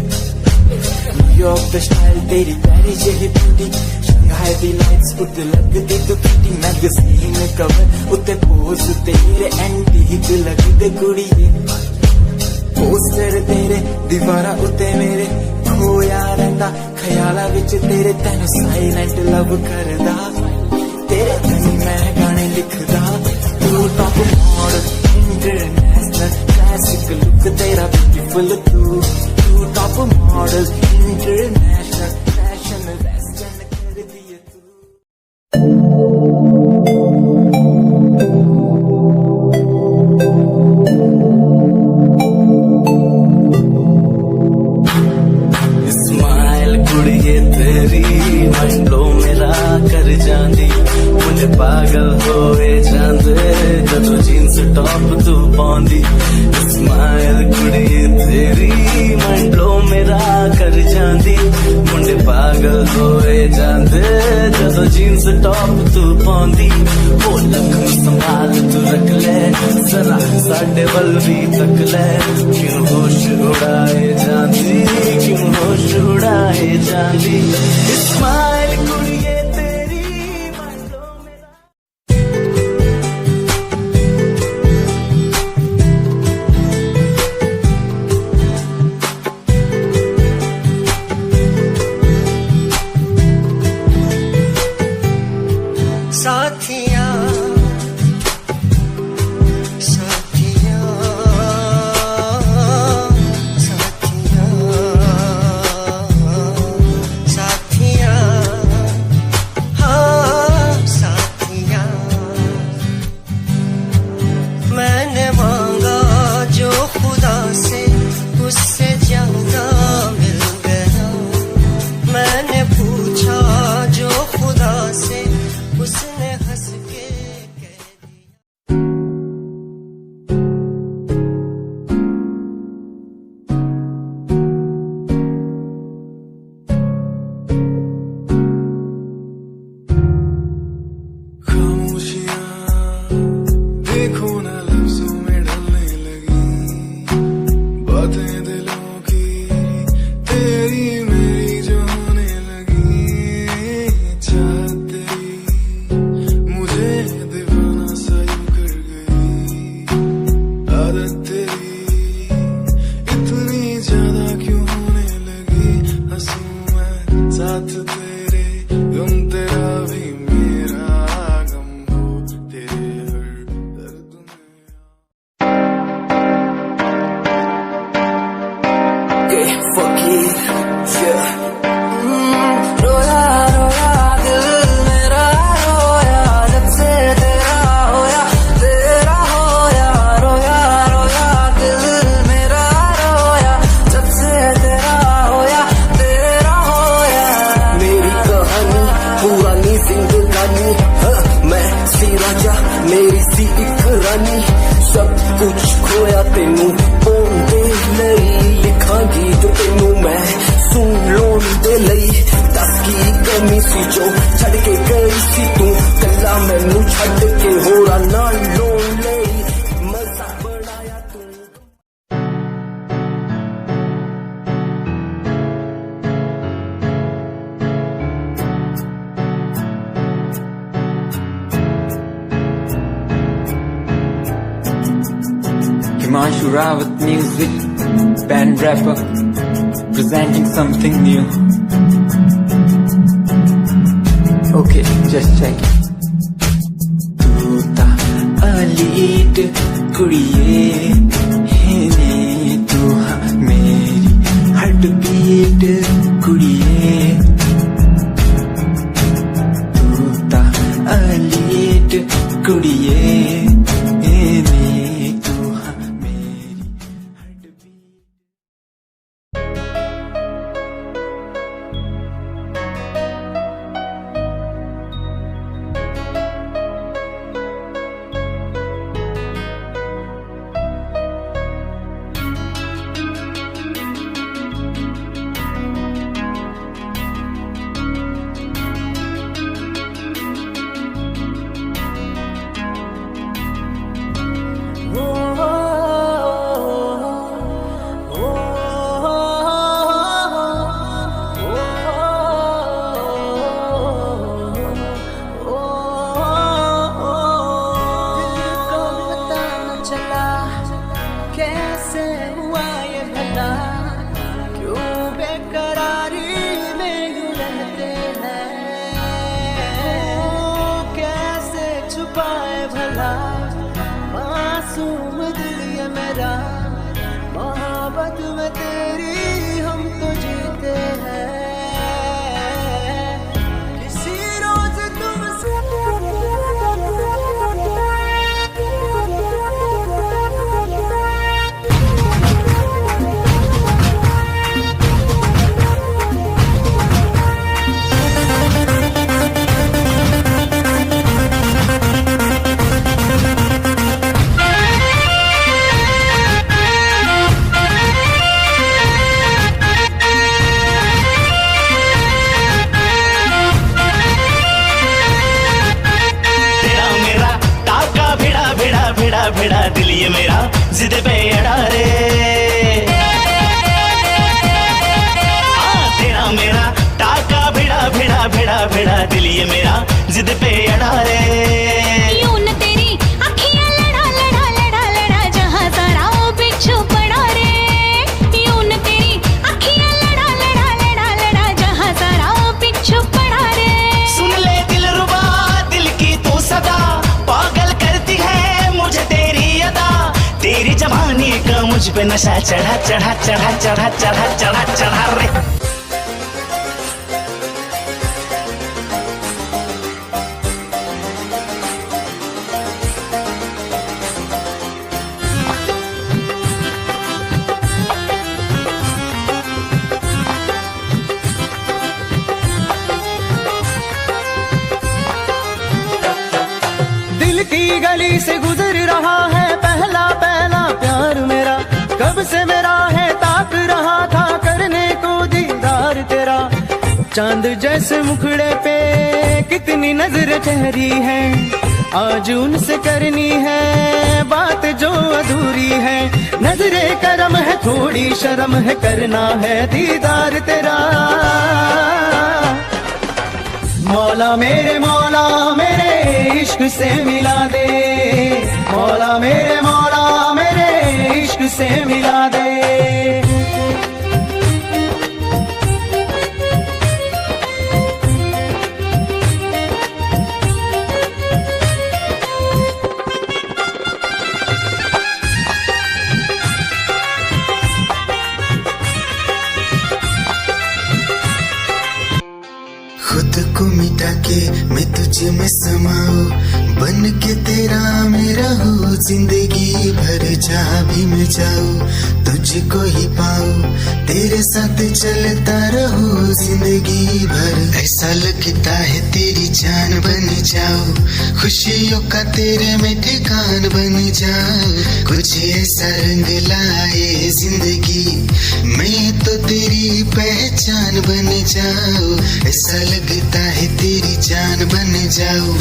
J: न्यूयॉर्क दा स्टाइल तेरी प्यारी जही ब्यूटी, शंघाई दी लाइट्स उत्ते लगदी दुपट्टी, मैगजीन कवर उत्ते पोज तेरे एंटीक लगदे कुड़िए। पोस्टर तेरे दीवारा उत्ते मेरे खोया रहिंदा, ख्याला विच तेरे तैनू साइलेंट लव करदा, तेरे कई मैं गाने लिखदा। तू top model international classic look तेरा ब्यूटीफुल, तू top model international fashion western कर दिए तू।
I: कुड़िए तेरी मंडो मेरा कर जांदी, मुझे पागल होए जांदे जदों जीन्स टॉप तू पाउंदी। स्माइल कुड़िए तेरी मंडो मेरा कर जांदी, मुझे पागल होए जांदे जदों जीन्स टॉप तू पाउंदी। ओ लख संभाल तू रख ले जरा, साडे वल भी तक ले, क्यों होश उड़ाए जांदी, क्यों होश उड़ाए जांदी। स्माइल कुड़िए तेरी मंडो मेरा। आदत तेरी इतनी ज्यादा क्यों होने लगी, हंसूं मैं साथ तेरे, गम तेरा भी मेरा गम हो, तेरे हर दर्द में
J: रोया रोया दिल मेरा रोया, जब से तेरा होया रोया रोया दिल मेरा रोया, जब से तेरा होया। मेरी कहानी पुरानी जिंदगानी, मैं सी राजा मेरी सी एक रानी, सब कुछ खोया तेनू पाउंदे लई, लिखा गीत तेनू मैं सुन लोन दे लई, दस की कमी सी जो छड़ के गई सी तू, कला मैनू छड़ के होरा ना लोन लई, मजा बनाया तू। Himanshu Rawat music, band rapper, presenting something new. Okay, just check it. तू ता अलीट कुड़िए है, तू हाँ मेरी हार्ट बीट कुड़िए, तू ता अलीट कुड़िए
K: मासूम दिल ये मेरा, मोहब्बत में तेरी हम तो जीते हैं, किसी रोज तुमसे
L: भिड़ा दिल ये मेरा जिद पे अड़ा रे, तेरा मेरा टाका भिड़ा भिड़ा भिड़ा भिड़ा दिल ये मेरा जिद पे अड़ा रे,
C: यूं न तेरी अखियां लड़ा लड़ा लड़ा लड़ा, जहां सारा वो बिच्छू पड़ा रे, यूं न तेरी अखियां लड़ा लड़ा लड़ा लड़ा, जहां सारा वो बिच्छू पड़ा रे।
L: सुन ले दिल रुबा दिल की तू सदा, पागल करती है मुझे तेरी अदा, तेरी जवानी का मुझ पे नशा चढ़ा चढ़ा चढ़ा चढ़ा चढ़ा चढ़ा चढ़ा रे।
K: दिल की गली से गुजर रहा है पहला पहला प्यार मेरा, कब से मेरा है ताक रहा था करने को दीदार तेरा, चांद जैसे मुखड़े पे कितनी नजर ठहरी है, आज उनसे करनी है बात जो अधूरी है, नजरे करम है थोड़ी शर्म है, करना है दीदार तेरा, मौला मेरे इश्क से मिला दे, मौला मेरे से मिला दे।
D: खुद को मिटा के मैं तुझे में समाऊं, बन के तेरा मैं रहूं, जिंदगी भर जहाँ भी मैं जाऊं तुझको ही पाऊं, तेरे साथ चलता रहूं जिंदगी भर। ऐसा लगता है तेरी जान बन जाऊं, खुशियों का तेरे में ठिकान बन जाऊं, कुछ ऐसा रंग लाए जिंदगी मैं तो तेरी पहचान बन जाऊं। ऐसा लगता है तेरी जान बन जाऊं,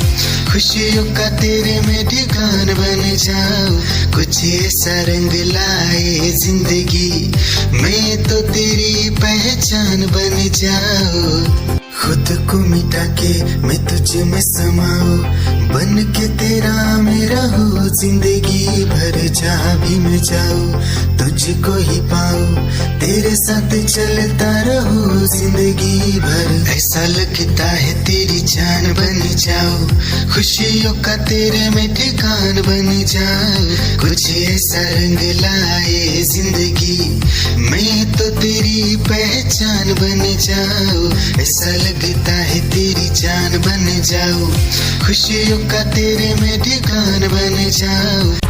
D: खुशियों का तेरे में ठिकान बन जाऊं, कुछ ऐसा रंग लाए जिंदगी मैं तो तेरी पहचान बन जाऊं। खुद को मिटा के मैं तुझे में समाऊं, बन के तेरा मैं रहूं, जिंदगी भर जहाँ भी मैं जाऊं तुझको ही पाऊं, तेरे साथ चलता रहूं जिंदगी भर। ऐसा लगता है तेरी जान बन जाऊं, खुशियों का तेरे में ठिकान बन जाऊं, कुछ ऐसा रंग लाए जिंदगी मैं तो तेरी पहचान बन जाऊं। ऐसा लगता है तेरी जान बन जाऊं, खुशियों का तेरे में ठिकान बन जाऊं।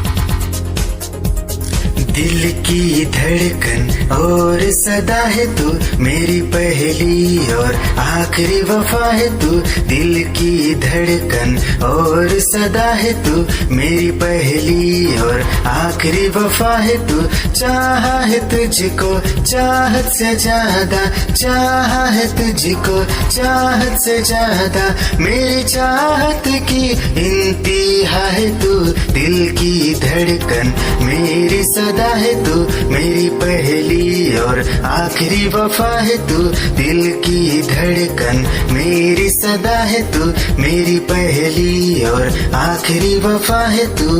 D: दिल की धड़कन और सदा है तू, मेरी पहली और आखिरी वफा है तू। दिल की धड़कन और सदा है तू, मेरी पहली और आखिरी वफा है तू। चाहा है तुझको चाहत से ज्यादा, चाहा है तुझको चाहत से ज्यादा, मेरी चाहत की इंतहा है तू। दिल की धड़कन मेरी सदा है तू, मेरी पहली और आखिरी वफा है तू। दिल की धड़कन मेरी सदा है तू, मेरी पहली और आखिरी वफा है तू।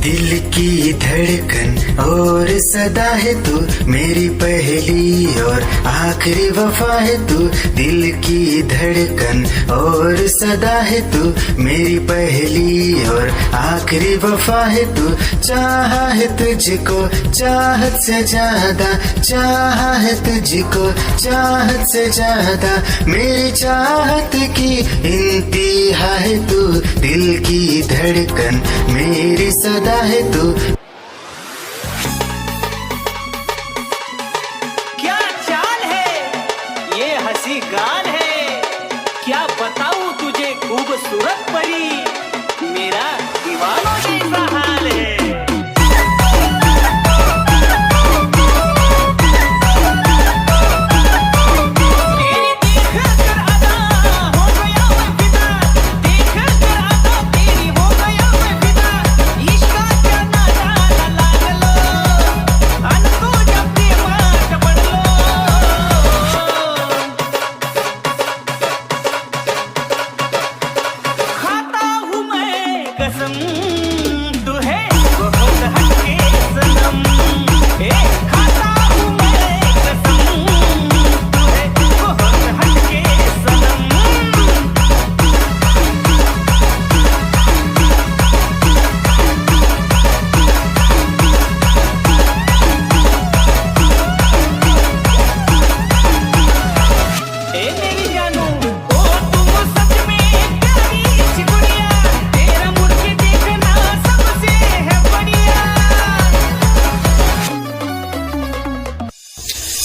D: दिल की धड़कन और सदा है तू, मेरी पहली और आखिरी वफा है तू। दिल की धड़कन और सदा है तू, मेरी पहली और आखिरी वफा है तू। चाहा है तुझको चाहत से ज्यादा, चाहा है तुझको चाहत से ज्यादा, मेरी चाहत की इंतहा है तू। दिल की धड़कन मेरी सदा है तू।
L: क्या चाल है ये हंसी गाल है, क्या बताऊं तुझे खूबसूरत परी, मेरा दीवानों जैसा हाल है।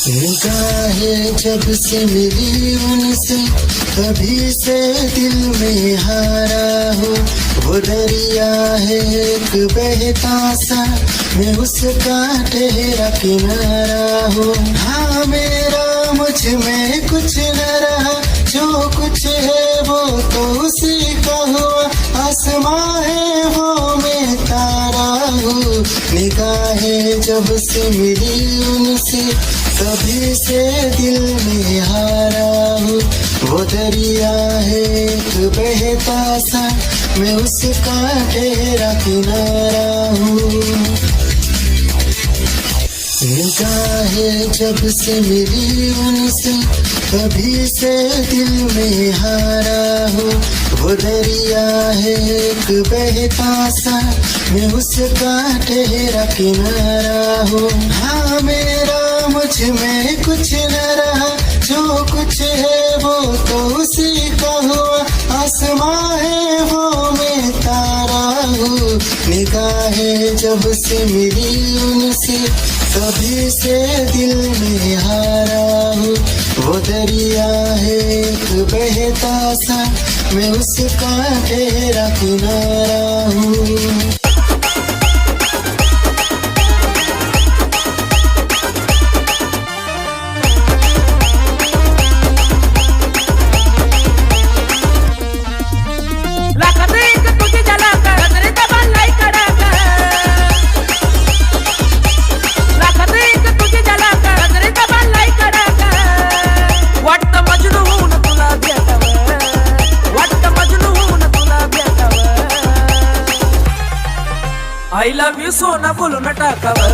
D: निगाहें जब से मिली उनसे, तभी से दिल में हारा हो। वो दरिया है एक बहता सा, मैं उसका ठहरा किनारा हो। हाँ मेरा मुझ में कुछ न रहा, जो कुछ है वो तो उसी का हुआ। आसमां है वो मैं तारा हूँ। निगाहें जब से मिली उनसे, तभी से दिल में हारा हूँ। वो दरिया है एक बहता सा, मैं उसका तेरा किनारा हूँ। निगाहें जब से मिली उनसे तभी से दिल में हारा हूँ। वो दरिया है एक बहता सा, मैं उसका तेरा किनारा हूँ। हाँ मेरा मुझ में कुछ न रहा, जो कुछ है वो तो उसी का हुआ। आसमां है वो मैं तारा हूँ। निगाहें जब से मिली उनसे तभी से दिल में हारा हूँ। वो दरिया है एक बहता सा, मैं उसका तेरा किनारा हूँ।
J: I love you सोना बोलो न टाकावर,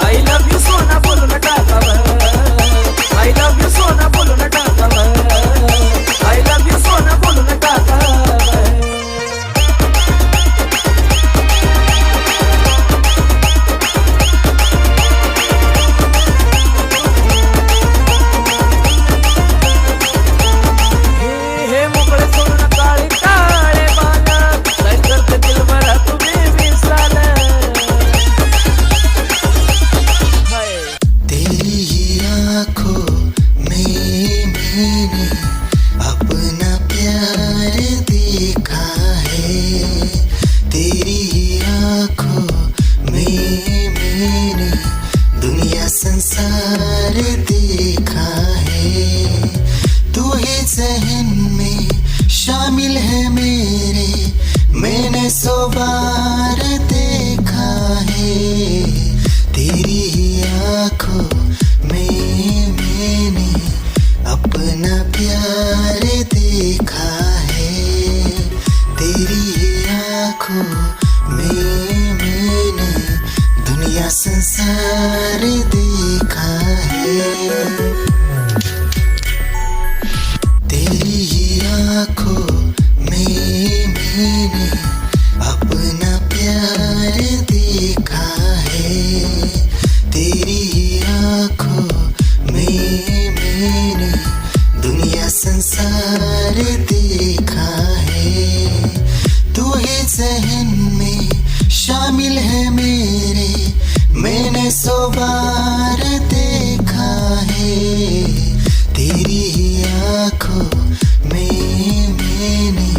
J: I love you सोना बोलो न टाकावर, I love you सोना बोलो न टाकावर, I love you सोना बोलो न टाकावर। हे मोकळे सोना काळे काळे बाला, काय करते दिल भरा तुम्ही विसाला।
D: तेरी ही आँखों में मैंने अपना प्यार देखा है। तेरी ही आँखों में मैंने दुनिया संसार देखा है। तू ही ज़हन में शामिल है मेरे, मैंने 100 बार देखा है। तेरी ही आँखों में मैंने अपना प्यार देखा है। तेरी ही आँखों में मैंने दुनिया संसार देखा है। तेरी ही आँखों में मैंने अपना प्यार देखा है। तेरी ही आँखों में मैंने दुनिया संसार देखा है। तू ही ज़हन में शामिल है मेरे, मैंने 100 बार देखा है। तेरी ही आँखों में मैंने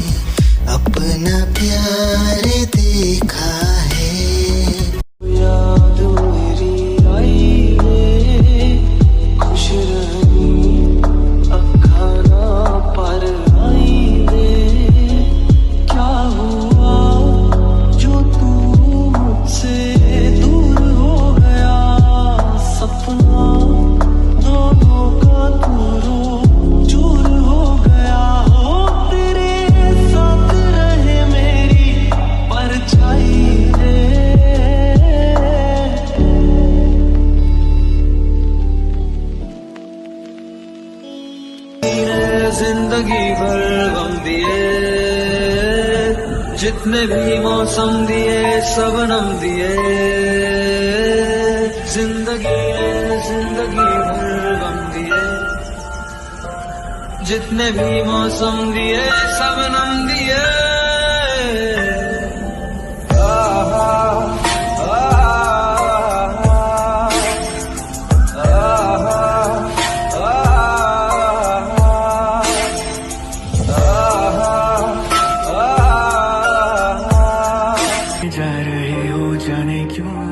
D: अपना प्यार देखा है।
J: याद मेरी आई वे, खुश रही अखाना पर आई वे। क्या हुआ जो तू मुझसे दूर हो गया, सपना दोनों का दूरों चूर हो गया। हो तेरे साथ रहे मेरी परछाई रे। जिंदगी भर गम दिए, जितने भी मौसम दिए सबनम दिए। जिंदगी भर गम दिए, जितने भी मौसम दिए सबनम दिए। जा रहे हो जाने क्यों,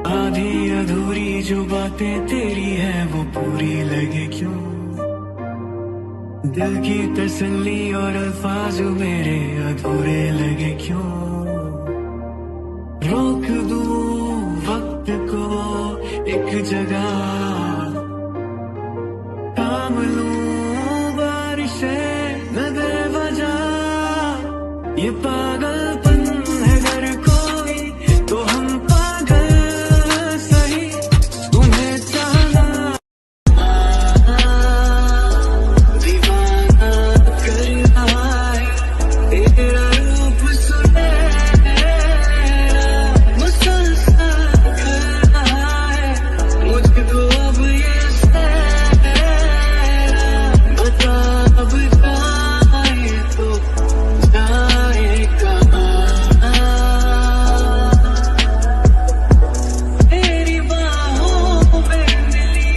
J: आधी अधूरी जो बातें तेरी है वो पूरी लगे क्यों। दिल की तसल्ली और अल्फाज मेरे अधूरे लगे क्यों। रोक दूं वक्त को एक जगह, थाम लूं बारिशें न दे वजह। ये पागलपन है अगर कोई तो हम पागल सही तुम्हें चाहना दीवाना कर रहा है तेरा रूप सुनहरा मुसलसल कर रहा है मुझको अब ये सहरा बता अब जाए तो जाए कहाँ तेरी बाहों में मिली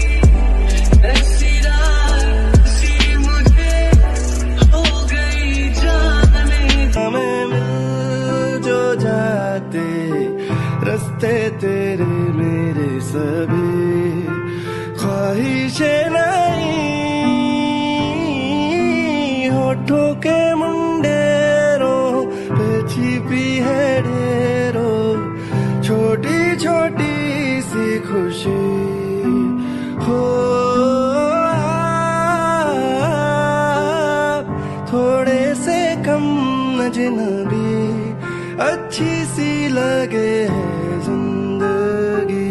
J: ऐसी रात सी मुझे हो गई जाने
K: हमें मिल जो जाते रास्ते तेरे मेरे सभी ख्वाहिशें नहीं होठों के मुंडेरों पे छिपी है ढेरों छोटी छोटी सी खुशी हो थोड़े से कम अजनबी अच्छी सी लगे है जिंदगी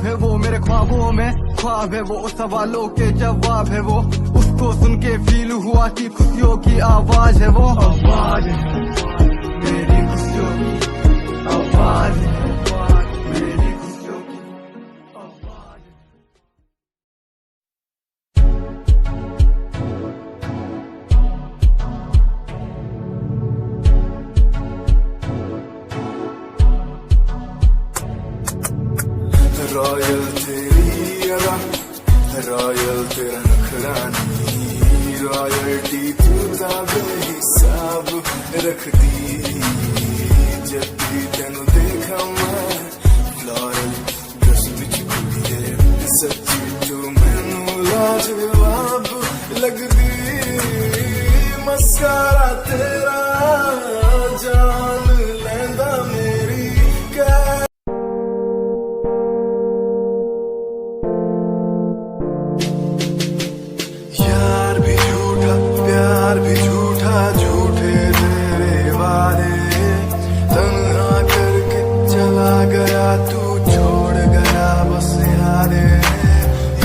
M: है वो मेरे ख्वाबों में ख्वाब है वो सवालों के जवाब है वो उसको सुन के फील हुआ कि खुशियों की आवाज है वो आवाज है मेरी खुशियों की आवाज है मेरी खुशियों की आवाज है।
D: रॉयल तेरी अदा रॉयल तेरा नखरानी रॉयल्टी तू बेहिसाब रख दी जब भी तेनू देखा मैं फ्लोरल ड्रेस विच कुड़िए सच्ची तू मैनू लाजवाब लगदी मस्कारा तेरा जान लैंदा मेरी कै यार भी झूठा प्यार भी झूठा झूठे तेरे वादे तन्हा करके चला गया तू छोड़ गया बस यारे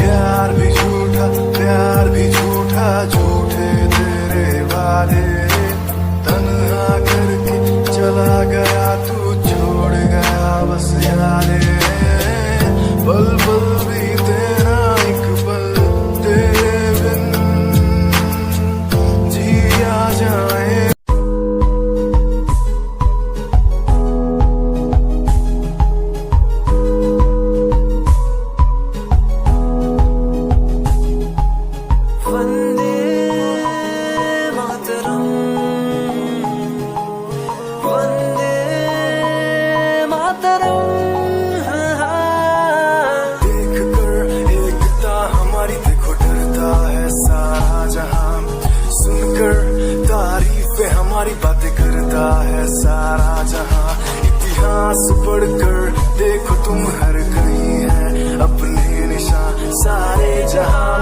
D: यार भी झूठा प्यार भी झूठा झूठे तेरे वादे तन्हा करके चला गया तू छोड़ गया बस यारे पल पल भी तेरा एक पल तेरे बिन जिया जाए
J: वंदे मातरम वंदे मातरम
D: देख कर एकता हमारी देखो डरता है सारा जहां सुनकर तारीफें हमारी बातें करता है सारा जहां इतिहास पढ़कर देखो तुम हर कहीं है अपने निशान सारे जहां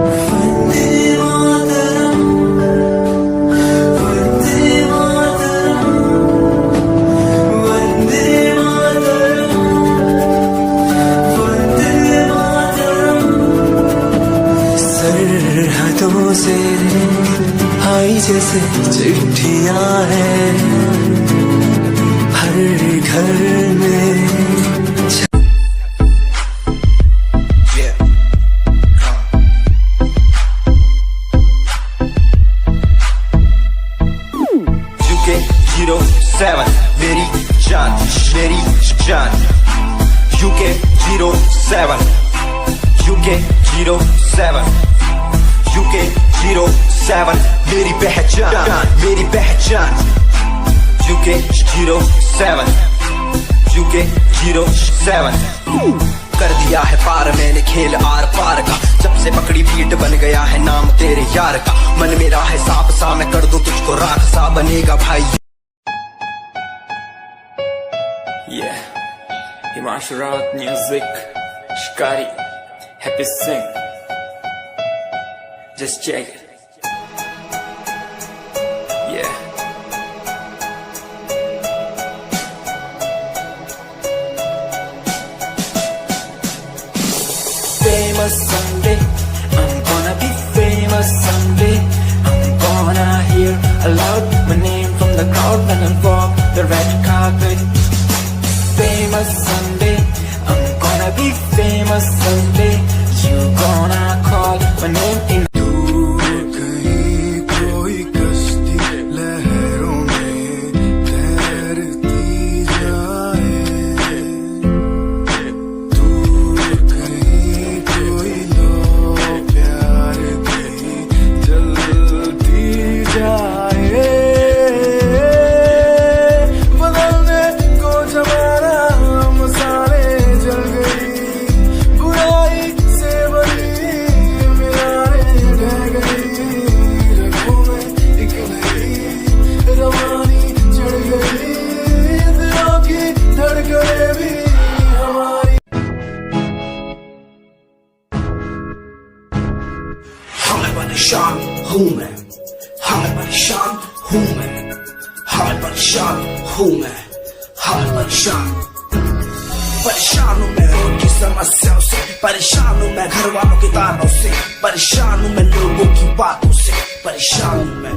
J: वंदे मातरम वंदे मातरम वंदे मातरम वंदे मातरम सरहदों से आई जैसे चिट्ठियां हैं हर घर में
N: UK 07 मेरी जान UK 07 UK 07 UK 07 मेरी पहचान UK 07 UK 07 कर दिया है पार मैंने खेल आर पार का जब से पकड़ी बीट बन गया है नाम तेरे यार का मन मेरा है सांप सा मैं कर दूं तुझको राख सा बनेगा भाई
J: Yeah, Himanshu Rawat music, Shikari, Happy Singh. Just check it. Yeah. Famous someday, I'm gonna be famous someday. I'm gonna hear aloud my name from the crowd when I walk the red carpet. Famous someday, I'm gonna be famous someday. You gonna call my name in.
D: कोई कश्ती लहरों में तैरती जाए, दूर कहीं कोई लो प्यार की जलती जाए, बदलने को जमाना मसाले जल गई, बुराई से बनी मिलाने रह गई, रगों में एक नई रवानी चढ़ गई, दिलों की धड़कनें भी हमारी।
L: हमें परेशान हूँ मैं, हमें परेशान हूँ मैं, हमें परेशान हूँ मैं, हमें परेशान हूँ मैं रोड की समस्याओं से, परेशान हूँ मैं घर वालों के तानों से, परेशान हूँ मैं लोगों की बातों से, परेशान हूँ मैं।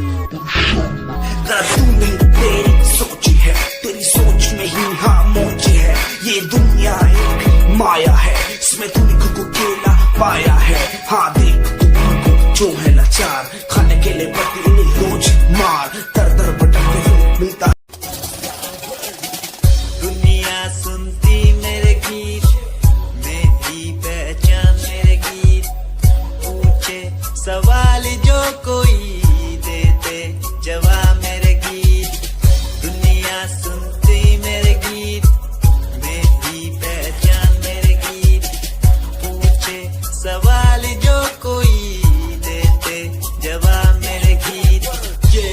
L: जरा तू नहीं तेरी सोची है, तेरी सोच में ही हाँ मोची है, ये दुनिया एक माया है, इसमें तूने खुद को अकेला पाया है। हाँ देख तू जो है लाचार, खाने के लिए पड़ती इन्हें रोज मार, दर दर भटकते हुए मिलता।
I: दुनिया सुनती मेरे गीत, मेरी पहचान मेरे गीत, पूछे सवाल जो कोई देते जवाब मेरे गीत। दुनिया सुनती मेरे गीत, मेरी पहचान मेरे गीत, पूछे सवाल जो कोई देते जवाब मेरे गीत।
J: ये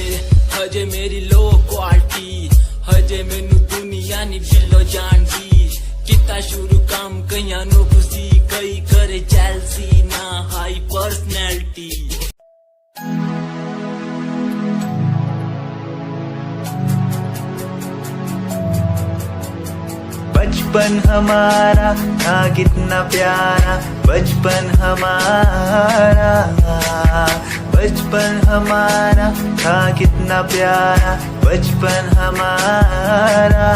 J: हजे मेरी लो क्वालिटी, हजे मैनू दुनिया नी दिलो जानती, किता शुरू काम कईयां नु खुशी, कई करे जेलसी ना हाई पर्सनैलिटी।
I: बचपन हमारा था कितना प्यारा, बचपन हमारा, बचपन हमारा था कितना प्यारा, बचपन हमारा।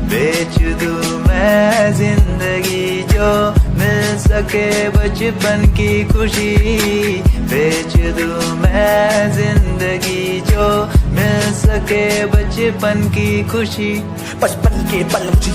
I: बेच दूं मैं जिंदगी जो मिल सके बचपन की खुशी, बेच दूं मैं जिंदगी जो मिल सके बचपन की खुशी।
L: बचपन के पल मुझे